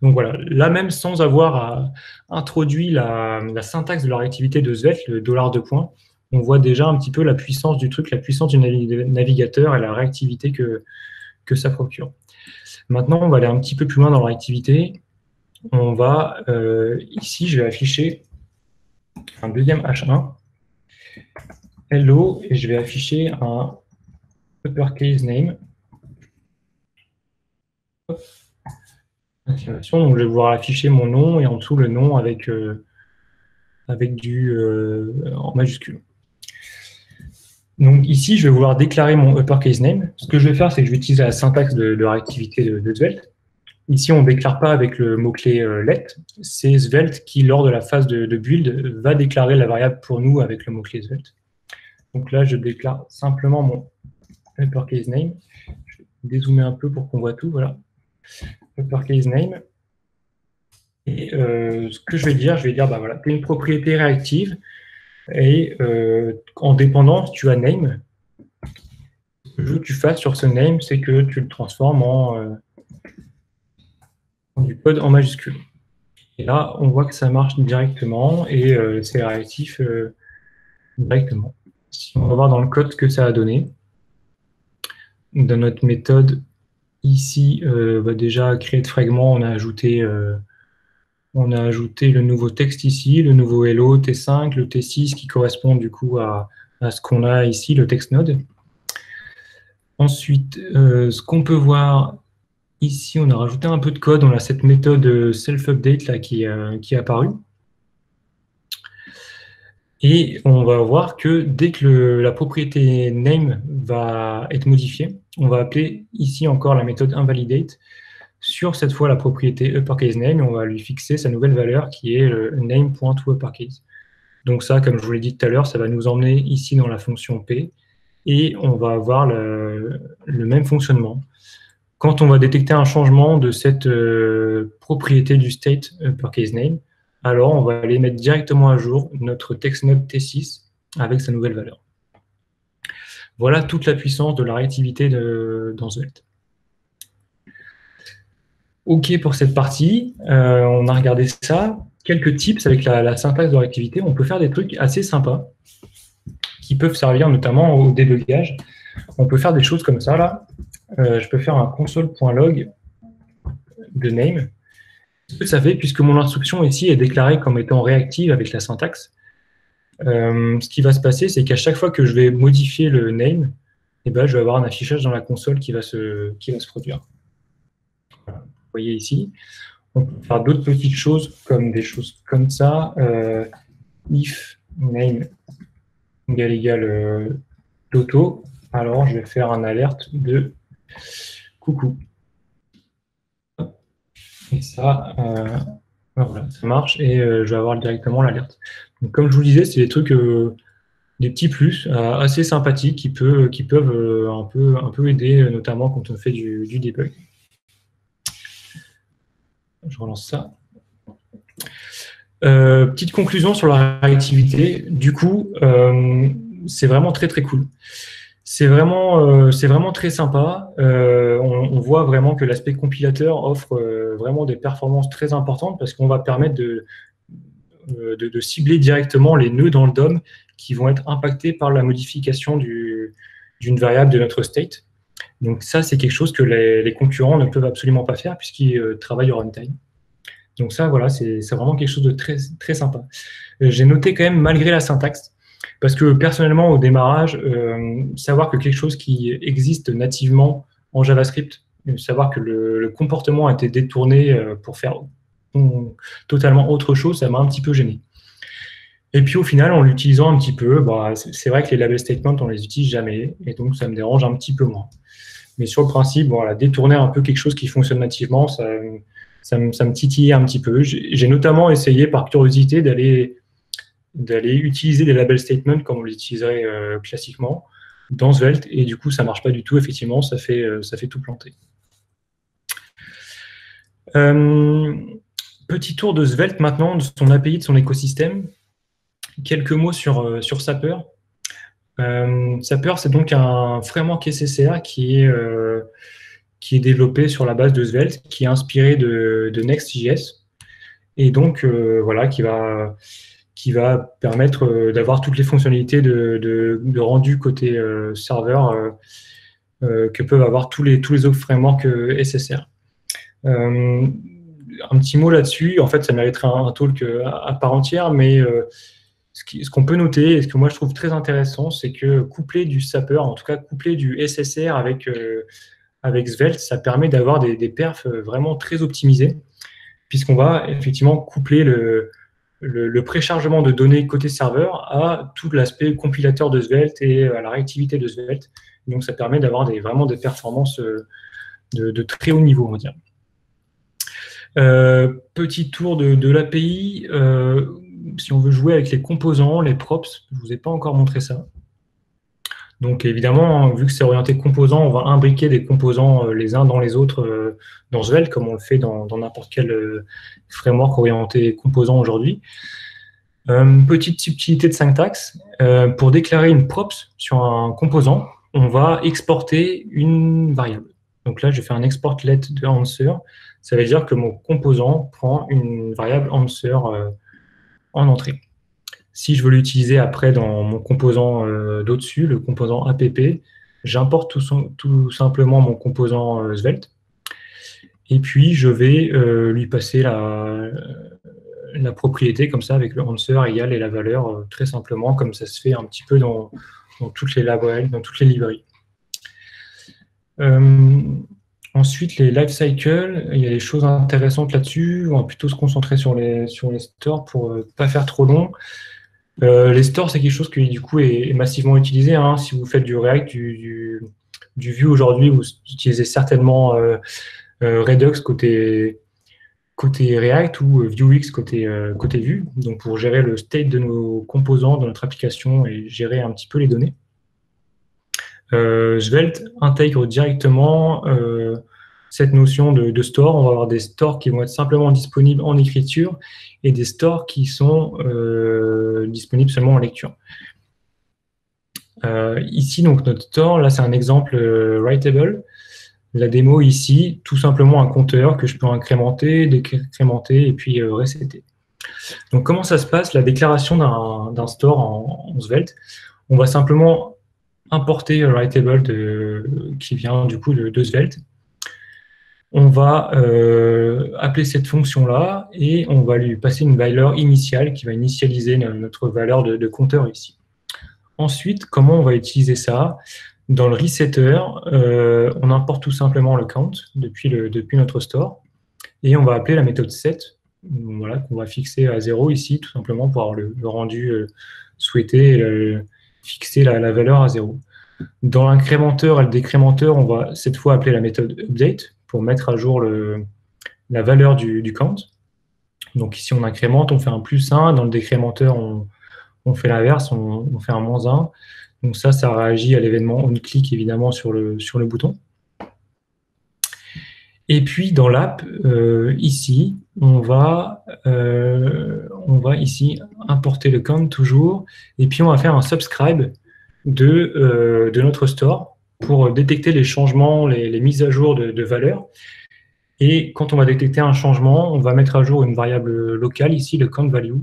S1: Donc voilà, là même sans avoir introduit la syntaxe de la réactivité de Svelte, le $2, on voit déjà un petit peu la puissance du truc, la puissance du navigateur et la réactivité que ça procure. Maintenant, on va aller un petit peu plus loin dans la réactivité. On va, ici, je vais afficher un deuxième H1, hello, et je vais afficher un uppercase name. Donc, je vais pouvoir afficher mon nom et en dessous le nom avec avec en majuscule. Donc ici, je vais vouloir déclarer mon uppercase name. Ce que je vais faire, c'est que je vais utiliser la syntaxe de réactivité de Svelte. Ici, on ne déclare pas avec le mot-clé let. C'est Svelte qui, lors de la phase de build, va déclarer la variable pour nous avec le mot-clé Svelte. Donc là, je déclare simplement mon uppercase name. Je vais dézoomer un peu pour qu'on voit tout. Voilà. Uppercase name. Et ce que je vais dire, bah voilà, tu as une propriété réactive et en dépendance, tu as name. Ce que je veux que tu fasses sur ce name, c'est que tu le transformes en du code en majuscule. Et là, on voit que ça marche directement et c'est réactif directement. Si on va voir dans le code ce que ça a donné, dans notre méthode, ici, déjà créer de fragments, on a ajouté le nouveau texte ici, le nouveau hello T5, le T6 qui correspond du coup à ce qu'on a ici, le text node. Ensuite, ce qu'on peut voir ici, on a rajouté un peu de code, on a cette méthode self-update là qui est apparue. Et on va voir que dès que la propriété name va être modifiée, on va appeler ici encore la méthode invalidate sur cette fois la propriété uppercase name et on va lui fixer sa nouvelle valeur qui est le name.toUppercase. Donc ça, comme je vous l'ai dit tout à l'heure, ça va nous emmener ici dans la fonction P et on va avoir le même fonctionnement. Quand on va détecter un changement de cette propriété du state uppercase name, alors on va aller mettre directement à jour notre TextNode T6 avec sa nouvelle valeur. Voilà toute la puissance de la réactivité dans Svelte. OK pour cette partie, on a regardé ça. Quelques tips avec la syntaxe de réactivité. On peut faire des trucs assez sympas qui peuvent servir notamment au débugage. On peut faire des choses comme ça, là. Je peux faire un console.log de name. Ce que ça fait, puisque mon instruction ici est déclarée comme étant réactive avec la syntaxe, ce qui va se passer, c'est qu'à chaque fois que je vais modifier le name, eh ben, je vais avoir un affichage dans la console qui va se produire. Voilà. Vous voyez ici. On peut faire d'autres petites choses, comme des choses comme ça. If name égale Toto, alors je vais faire un alerte de coucou. Et ça, voilà, ça marche et je vais avoir directement l'alerte. Donc, comme je vous disais, c'est des trucs, des petits plus assez sympathiques qui peuvent un peu aider, notamment quand on fait du debug. Je relance ça. Petite conclusion sur la réactivité. Du coup, c'est vraiment très très cool. C'est vraiment très sympa. On voit vraiment que l'aspect compilateur offre vraiment des performances très importantes parce qu'on va permettre de cibler directement les nœuds dans le DOM qui vont être impactés par la modification d'une variable de notre state. Donc ça, c'est quelque chose que les concurrents ne peuvent absolument pas faire puisqu'ils travaillent au runtime. Donc ça, voilà, c'est vraiment quelque chose de très, très sympa. J'ai noté quand même, malgré la syntaxe, parce que personnellement, au démarrage, savoir que quelque chose qui existe nativement en JavaScript, savoir que le comportement a été détourné pour faire totalement autre chose, ça m'a un petit peu gêné. Et puis au final, en l'utilisant un petit peu, bah, c'est vrai que les label statements, on les utilise jamais, et donc ça me dérange un petit peu moins. Mais sur le principe, voilà, détourner un peu quelque chose qui fonctionne nativement, ça me titillait un petit peu. J'ai notamment essayé par curiosité d'aller utiliser des label statements comme on les utiliserait classiquement dans Svelte, et du coup, ça ne marche pas du tout, effectivement, ça fait tout planter. Petit tour de Svelte maintenant, de son API, de son écosystème. Quelques mots sur Sapper. Sapper, c'est donc un framework SSR qui est développé sur la base de Svelte, qui est inspiré de Next.js, et donc voilà, qui va permettre d'avoir toutes les fonctionnalités de rendu côté serveur que peuvent avoir tous les autres frameworks SSR. Un petit mot là-dessus, en fait, ça mériterait un talk à part entière, mais ce qu'on peut noter, et ce que moi je trouve très intéressant, c'est que coupler du Sapper, en tout cas coupler du SSR avec Svelte, ça permet d'avoir des perfs vraiment très optimisés, puisqu'on va effectivement coupler le préchargement de données côté serveur à tout l'aspect compilateur de Svelte et à la réactivité de Svelte. Donc, ça permet d'avoir vraiment des performances de très haut niveau, on va dire. Petit tour de l'API. Si on veut jouer avec les composants, les props, je ne vous ai pas encore montré ça. Donc, évidemment, vu que c'est orienté composants, on va imbriquer des composants les uns dans les autres dans Svelte, comme on le fait dans n'importe quel framework orienté composants aujourd'hui. Petite subtilité de syntaxe. Pour déclarer une props sur un composant, on va exporter une variable. Donc là, je fais un export let de answer. Ça veut dire que mon composant prend une variable answer en entrée. Si je veux l'utiliser après dans mon composant d'au-dessus, le composant app, j'importe tout simplement mon composant Svelte. Et puis, je vais lui passer la propriété comme ça avec le answer égale et la valeur très simplement, comme ça se fait un petit peu dans toutes les librairies, dans toutes les librairies. Ensuite, les lifecycle, il y a des choses intéressantes là-dessus. On va plutôt se concentrer sur les stores pour ne pas faire trop long. Les stores, c'est quelque chose qui, du coup, est massivement utilisé. Hein. Si vous faites du React, du Vue aujourd'hui, vous utilisez certainement Redux côté React ou Vuex côté Vue, donc pour gérer le state de nos composants de notre application et gérer un petit peu les données. Svelte intègre directement cette notion de store. On va avoir des stores qui vont être simplement disponibles en écriture et des stores qui sont disponibles seulement en lecture. Ici, donc, notre store, là, c'est un exemple writable. La démo ici, tout simplement un compteur que je peux incrémenter, décrémenter et puis resetter. Donc, comment ça se passe, la déclaration d'un store en Svelte? On va simplement importer writable qui vient du coup de Svelte. On va appeler cette fonction-là et on va lui passer une valeur initiale qui va initialiser notre valeur de compteur ici. Ensuite, comment on va utiliser ça? Dans le resetter, on importe tout simplement le count depuis notre store et on va appeler la méthode set, voilà, qu'on va fixer à 0 ici, tout simplement pour avoir le rendu souhaité et fixer la valeur à 0. Dans l'incrémenteur et le décrémenteur, on va cette fois appeler la méthode update pour mettre à jour la valeur du count. Donc ici, on incrémente, on fait un +1. Dans le décrémenteur, on fait l'inverse, on fait un -1. Donc ça réagit à l'événement onClick, évidemment, sur le bouton. Et puis, dans l'app, ici, on va ici importer le count toujours. Et puis, on va faire un subscribe de notre store pour détecter les changements, les mises à jour de valeurs. Et quand on va détecter un changement, on va mettre à jour une variable locale, ici, le count value.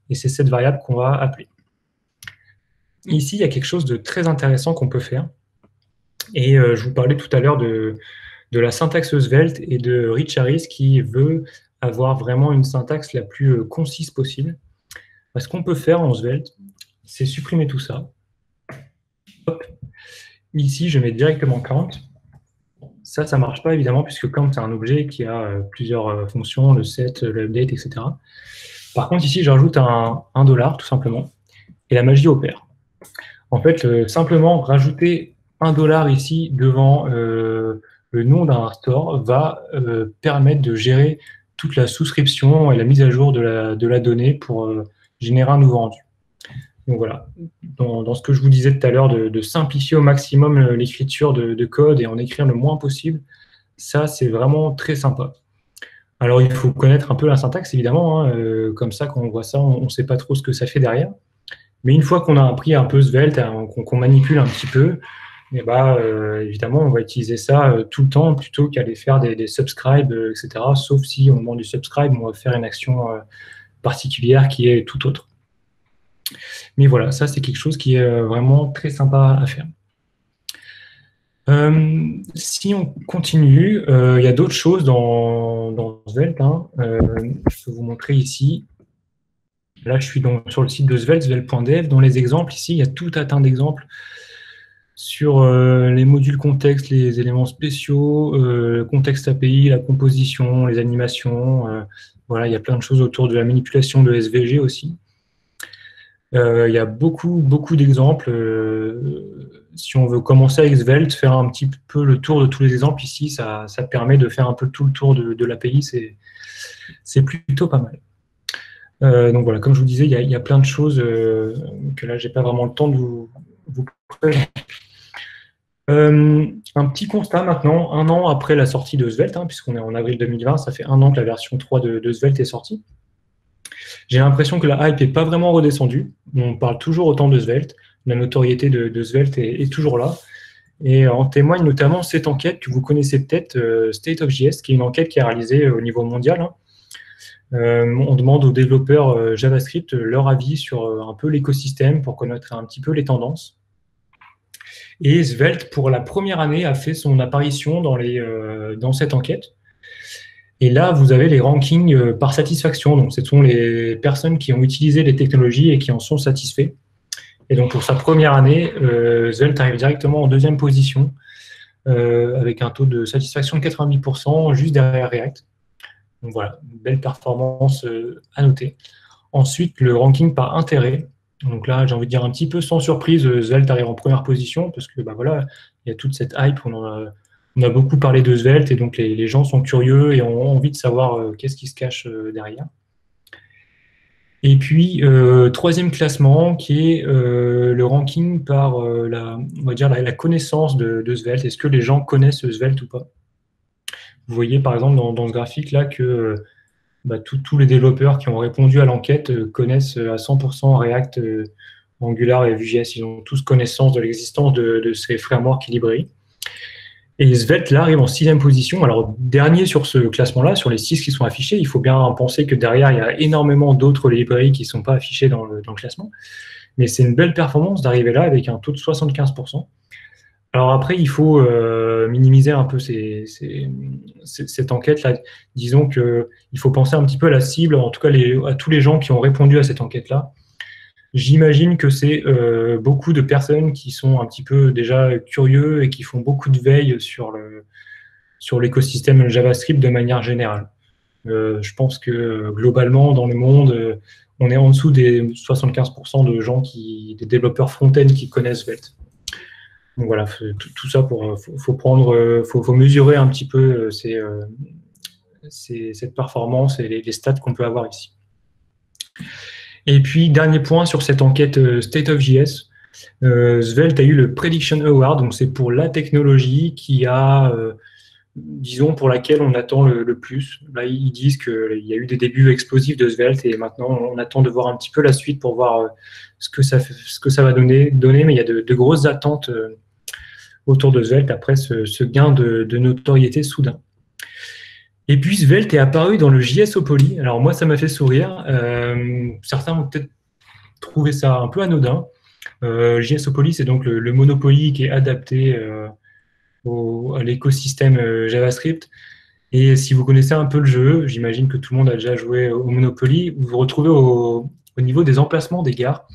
S1: Et c'est cette variable qu'on va appeler. Ici, il y a quelque chose de très intéressant qu'on peut faire. Et je vous parlais tout à l'heure de la syntaxe Svelte et de Rich Harris qui veut avoir vraiment une syntaxe la plus concise possible. Ce qu'on peut faire en Svelte, c'est supprimer tout ça. Hop. Ici, je mets directement count. Ça ne marche pas évidemment puisque count, c'est un objet qui a plusieurs fonctions, le set, le update, etc. Par contre, ici, je rajoute un $, tout simplement, et la magie opère. En fait, simplement rajouter $, ici devant le nom d'un store va permettre de gérer toute la souscription et la mise à jour de la donnée pour générer un nouveau rendu. Donc voilà, dans ce que je vous disais tout à l'heure, de simplifier au maximum l'écriture de code et en écrire le moins possible, ça c'est vraiment très sympa. Alors il faut connaître un peu la syntaxe évidemment, hein, comme ça quand on voit ça, on ne sait pas trop ce que ça fait derrière. Mais une fois qu'on a appris un peu Svelte, qu'on manipule un petit peu, et évidemment, on va utiliser ça tout le temps plutôt qu'aller faire des subscribes, etc. Sauf si au moment du subscribe, on va faire une action particulière qui est tout autre. Mais voilà, ça, c'est quelque chose qui est vraiment très sympa à faire. Si on continue, il y a d'autres choses dans Svelte. Hein. Je peux vous montrer ici. Là, je suis sur le site de Svelte, svelte.dev. Dans les exemples, ici, il y a tout un tas d'exemples sur les modules contexte, les éléments spéciaux, contexte API, la composition, les animations. Voilà, il y a plein de choses autour de la manipulation de SVG aussi. Il y a beaucoup d'exemples. Si on veut commencer avec Svelte, faire un petit peu le tour de tous les exemples ici, ça permet de faire un peu tout le tour de l'API. C'est plutôt pas mal. Donc voilà, comme je vous disais, il y a plein de choses que là, j'ai pas vraiment le temps de vous présenter. Un petit constat maintenant, 1 an après la sortie de Svelte, puisqu'on est en avril 2020, ça fait 1 an que la version 3 de Svelte est sortie. J'ai l'impression que la hype n'est pas vraiment redescendue. On parle toujours autant de Svelte. La notoriété de Svelte est toujours là. Et en témoigne notamment cette enquête que vous connaissez peut-être, State of JS, qui est une enquête qui est réalisée au niveau mondial. On demande aux développeurs JavaScript leur avis sur un peu l'écosystème pour connaître un petit peu les tendances. Et Svelte, pour la première année, a fait son apparition dans cette enquête. Et là, vous avez les rankings par satisfaction. Donc, ce sont les personnes qui ont utilisé les technologies et qui en sont satisfaits. Et donc, pour sa première année, Svelte arrive directement en 2e position, avec un taux de satisfaction de 90%, juste derrière React. Donc voilà, une belle performance à noter. Ensuite, le ranking par intérêt. Donc là, j'ai envie de dire un petit peu sans surprise, Svelte arrive en première position parce que voilà, il y a toute cette hype. On a beaucoup parlé de Svelte et donc les gens sont curieux et ont envie de savoir qu'est-ce qui se cache derrière. Et puis, 3e classement qui est le ranking par on va dire la connaissance de Svelte. Est-ce que les gens connaissent Svelte ou pas? Vous voyez par exemple dans ce graphique-là que tous les développeurs qui ont répondu à l'enquête connaissent à 100% React, Angular et Vue.js. Ils ont tous connaissance de l'existence de ces frameworks et librairies. Et Svelte, là, arrive en 6e position. Alors, dernier sur ce classement-là, sur les 6 qui sont affichés, il faut bien penser que derrière, il y a énormément d'autres librairies qui ne sont pas affichées dans le classement. Mais c'est une belle performance d'arriver là avec un taux de 75%. Alors après, il faut minimiser un peu cette enquête-là. Disons qu'il faut penser un petit peu à la cible, en tout cas à tous les gens qui ont répondu à cette enquête-là. J'imagine que c'est beaucoup de personnes qui sont un petit peu déjà curieux et qui font beaucoup de veille sur l'écosystème JavaScript de manière générale. Je pense que globalement, dans le monde, on est en dessous des 75% de gens des développeurs front-end qui connaissent Svelte. Donc voilà, tout ça faut mesurer un petit peu cette performance et les stats qu'on peut avoir ici. Et puis, dernier point sur cette enquête State of JS, Svelte a eu le Prediction Award, donc c'est pour la technologie qui a, disons, pour laquelle on attend le plus. Là, ils disent qu'il y a eu des débuts explosifs de Svelte et maintenant, on attend de voir un petit peu la suite pour voir ce que ça va donner, mais il y a de grosses attentes autour de Svelte après ce gain de notoriété soudain. Et puis Svelte est apparu dans le JSOpoly. Alors moi, ça m'a fait sourire. Certains vont peut-être trouver ça un peu anodin. JSOpoly, c'est donc le Monopoly qui est adapté à l'écosystème JavaScript. Et si vous connaissez un peu le jeu, j'imagine que tout le monde a déjà joué au Monopoly, vous vous retrouvez au niveau des emplacements des gares,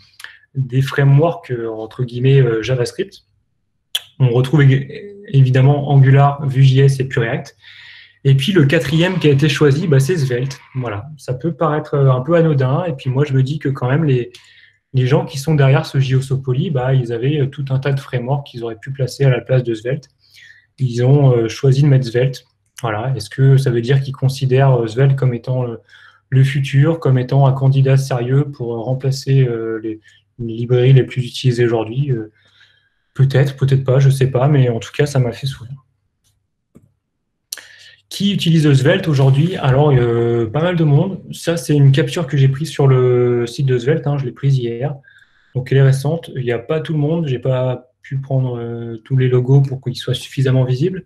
S1: des frameworks entre guillemets JavaScript. On retrouve évidemment Angular, Vue.js et puis React. Et puis le 4e qui a été choisi, c'est Svelte. Voilà, ça peut paraître un peu anodin. Et puis moi, je me dis que quand même, les gens qui sont derrière ce JSOpoly, ils avaient tout un tas de frameworks qu'ils auraient pu placer à la place de Svelte. Ils ont choisi de mettre Svelte. Voilà. Est-ce que ça veut dire qu'ils considèrent Svelte comme étant le futur, comme étant un candidat sérieux pour remplacer les librairies les plus utilisées aujourd'hui? Peut-être, peut-être pas, je ne sais pas, mais en tout cas, ça m'a fait sourire. Qui utilise Svelte aujourd'hui? Alors, pas mal de monde. Ça, c'est une capture que j'ai prise sur le site de Svelte. Je l'ai prise hier. Donc, elle est récente. Il n'y a pas tout le monde. Je n'ai pas pu prendre tous les logos pour qu'ils soient suffisamment visibles.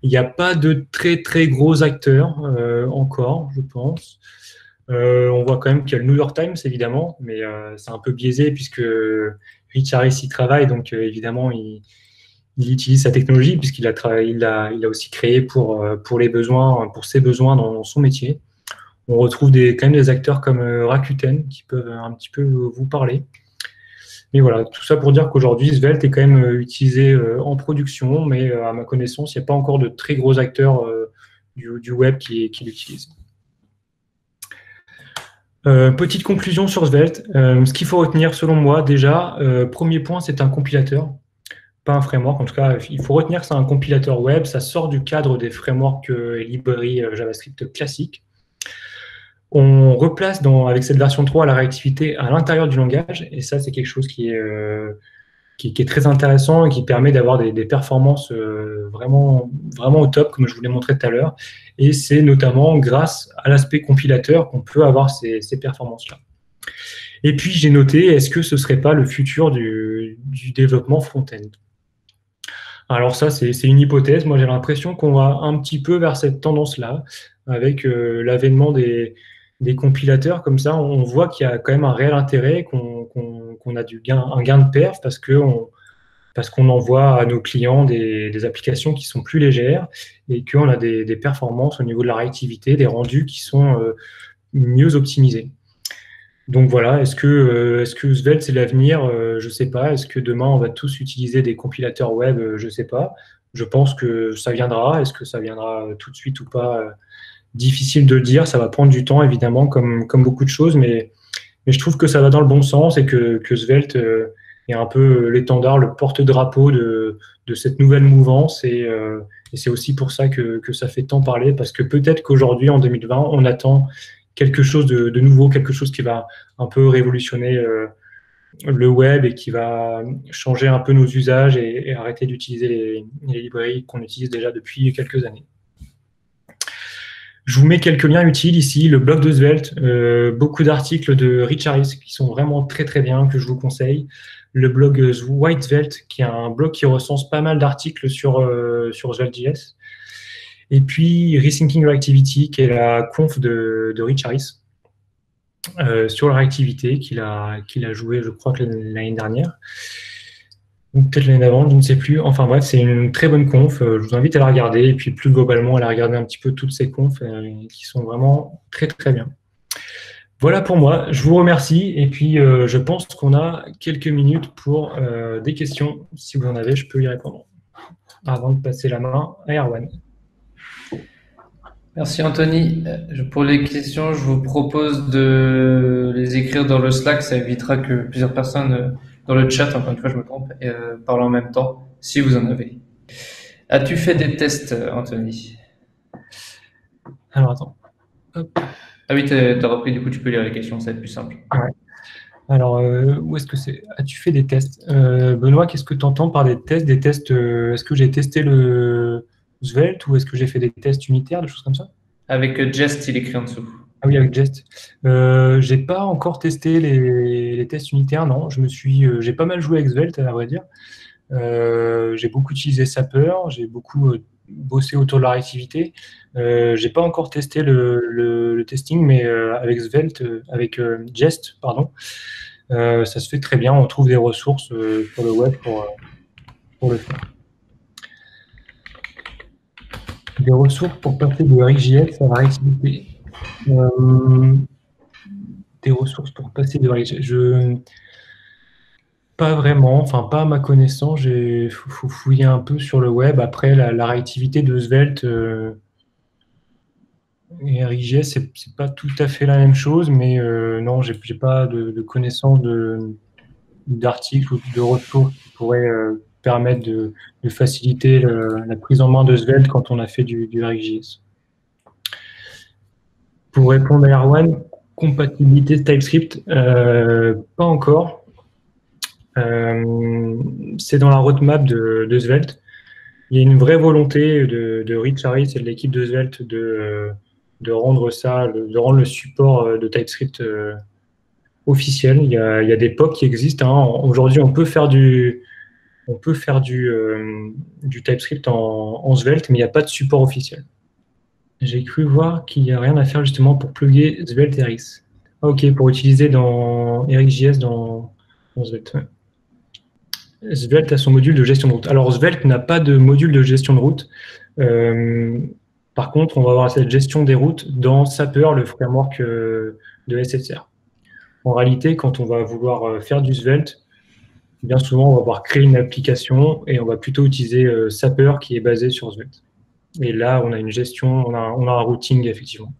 S1: Il n'y a pas de très, très gros acteurs encore, je pense. On voit quand même qu'il y a le New York Times, évidemment, mais c'est un peu biaisé puisque Rich Harris y travaille. Donc, évidemment, il utilise sa technologie puisqu'il l'a aussi créé pour ses besoins dans son métier. On retrouve quand même des acteurs comme Rakuten qui peuvent un petit peu vous parler. Mais voilà, tout ça pour dire qu'aujourd'hui, Svelte est quand même utilisé en production, mais à ma connaissance, il n'y a pas encore de très gros acteurs du web qui l'utilisent. Petite conclusion sur Svelte. Ce qu'il faut retenir, selon moi, déjà, premier point, c'est un compilateur, pas un framework. En tout cas, il faut retenir que c'est un compilateur web. Ça sort du cadre des frameworks et librairies JavaScript classiques. On replace avec cette version 3 la réactivité à l'intérieur du langage, et ça, c'est quelque chose qui est très intéressant et qui permet d'avoir des performances vraiment, vraiment au top, comme je vous l'ai montré tout à l'heure. Et c'est notamment grâce à l'aspect compilateur qu'on peut avoir ces performances-là. Et puis, j'ai noté, est-ce que ce ne serait pas le futur du développement front-end? Alors ça, c'est une hypothèse. Moi, j'ai l'impression qu'on va un petit peu vers cette tendance-là, avec l'avènement des compilateurs. Comme ça, on voit qu'il y a quand même un réel intérêt, qu'on a un gain de perf parce qu'on envoie à nos clients des applications qui sont plus légères et qu'on a des performances au niveau de la réactivité, des rendus qui sont mieux optimisés. Donc voilà, est-ce que Svelte c'est l'avenir? Je ne sais pas. Est-ce que demain on va tous utiliser des compilateurs web? Je ne sais pas. Je pense que ça viendra. Est-ce que ça viendra tout de suite ou pas? Difficile de le dire. Ça va prendre du temps évidemment, comme beaucoup de choses, mais je trouve que ça va dans le bon sens et que Svelte est un peu l'étendard, le porte-drapeau de cette nouvelle mouvance. Et c'est aussi pour ça que ça fait tant parler, parce que peut-être qu'aujourd'hui, en 2020, on attend quelque chose de nouveau, quelque chose qui va un peu révolutionner le web et qui va changer un peu nos usages et arrêter d'utiliser les librairies qu'on utilise déjà depuis quelques années. Je vous mets quelques liens utiles ici, le blog de Svelte, beaucoup d'articles de Rich Harris qui sont vraiment très très bien, que je vous conseille. Le blog White Svelte, qui est un blog qui recense pas mal d'articles sur Svelte.js. Et puis Rethinking Reactivity, qui est la conf de Rich Harris sur la réactivité qu'il a joué, je crois, que l'année dernière. Ou peut-être l'année d'avant, je ne sais plus. Enfin bref, c'est une très bonne conf. Je vous invite à la regarder et puis plus globalement à la regarder un petit peu toutes ces confs qui sont vraiment très très bien. Voilà pour moi. Je vous remercie et puis je pense qu'on a quelques minutes pour des questions. Si vous en avez, je peux y répondre. Avant de passer la main à Erwan.
S2: Merci Anthony. Pour les questions, je vous propose de les écrire dans le Slack. Ça évitera que plusieurs personnes dans le chat, encore une fois je me trompe, parlent en même temps, si vous en avez. As-tu fait des tests, Anthony?
S1: Alors attends. Hop.
S2: Ah oui, tu as repris, du coup tu peux lire les questions, ça va être plus simple.
S1: Ouais. Alors, où est-ce que c'est? As-tu fait des tests? Benoît, qu'est-ce que tu entends par des tests? Des tests, est-ce que j'ai testé le Svelte ou est-ce que j'ai fait des tests unitaires, des choses comme ça?
S2: Avec Jest, il écrit en dessous.
S1: Ah oui, avec Jest. J'ai pas encore testé les tests unitaires, non. J'ai pas mal joué avec Svelte, à vrai dire. J'ai beaucoup utilisé Sapper, j'ai beaucoup bossé autour de la réactivité. J'ai pas encore testé le testing, mais avec Svelte, avec Jest, pardon, ça se fait très bien. On trouve des ressources sur le web pour le faire. Des ressources pour passer de RxJS à la réactivité. Des ressources pour passer de RxJS. Pas vraiment, enfin pas à ma connaissance. Il faut fouiller un peu sur le web. Après, la réactivité de Svelte et RxJS, c'est pas tout à fait la même chose, mais non, j'ai pas de connaissance d'articles ou de ressources qui pourraient permettre de faciliter la prise en main de Svelte quand on a fait du RxJS. Pour répondre à Erwan, compatibilité TypeScript, pas encore. C'est dans la roadmap de Svelte. Il y a une vraie volonté de Rich Harris et de l'équipe de Svelte de rendre le support de TypeScript officiel. Il y a des POC qui existent. Aujourd'hui, on peut faire du TypeScript en Svelte, mais il n'y a pas de support officiel. J'ai cru voir qu'il n'y a rien à faire justement pour plugger Svelte RX. Ah, ok, pour utiliser dans RxJS dans Svelte. Ouais. Svelte a son module de gestion de route. Alors, Svelte n'a pas de module de gestion de route. Par contre, on va avoir cette gestion des routes dans Sapper, le framework de SSR. En réalité, quand on va vouloir faire du Svelte, bien souvent, on va pouvoir créer une application et on va plutôt utiliser Sapper qui est basé sur Svelte. Et là, on a une gestion, on a un routing, effectivement.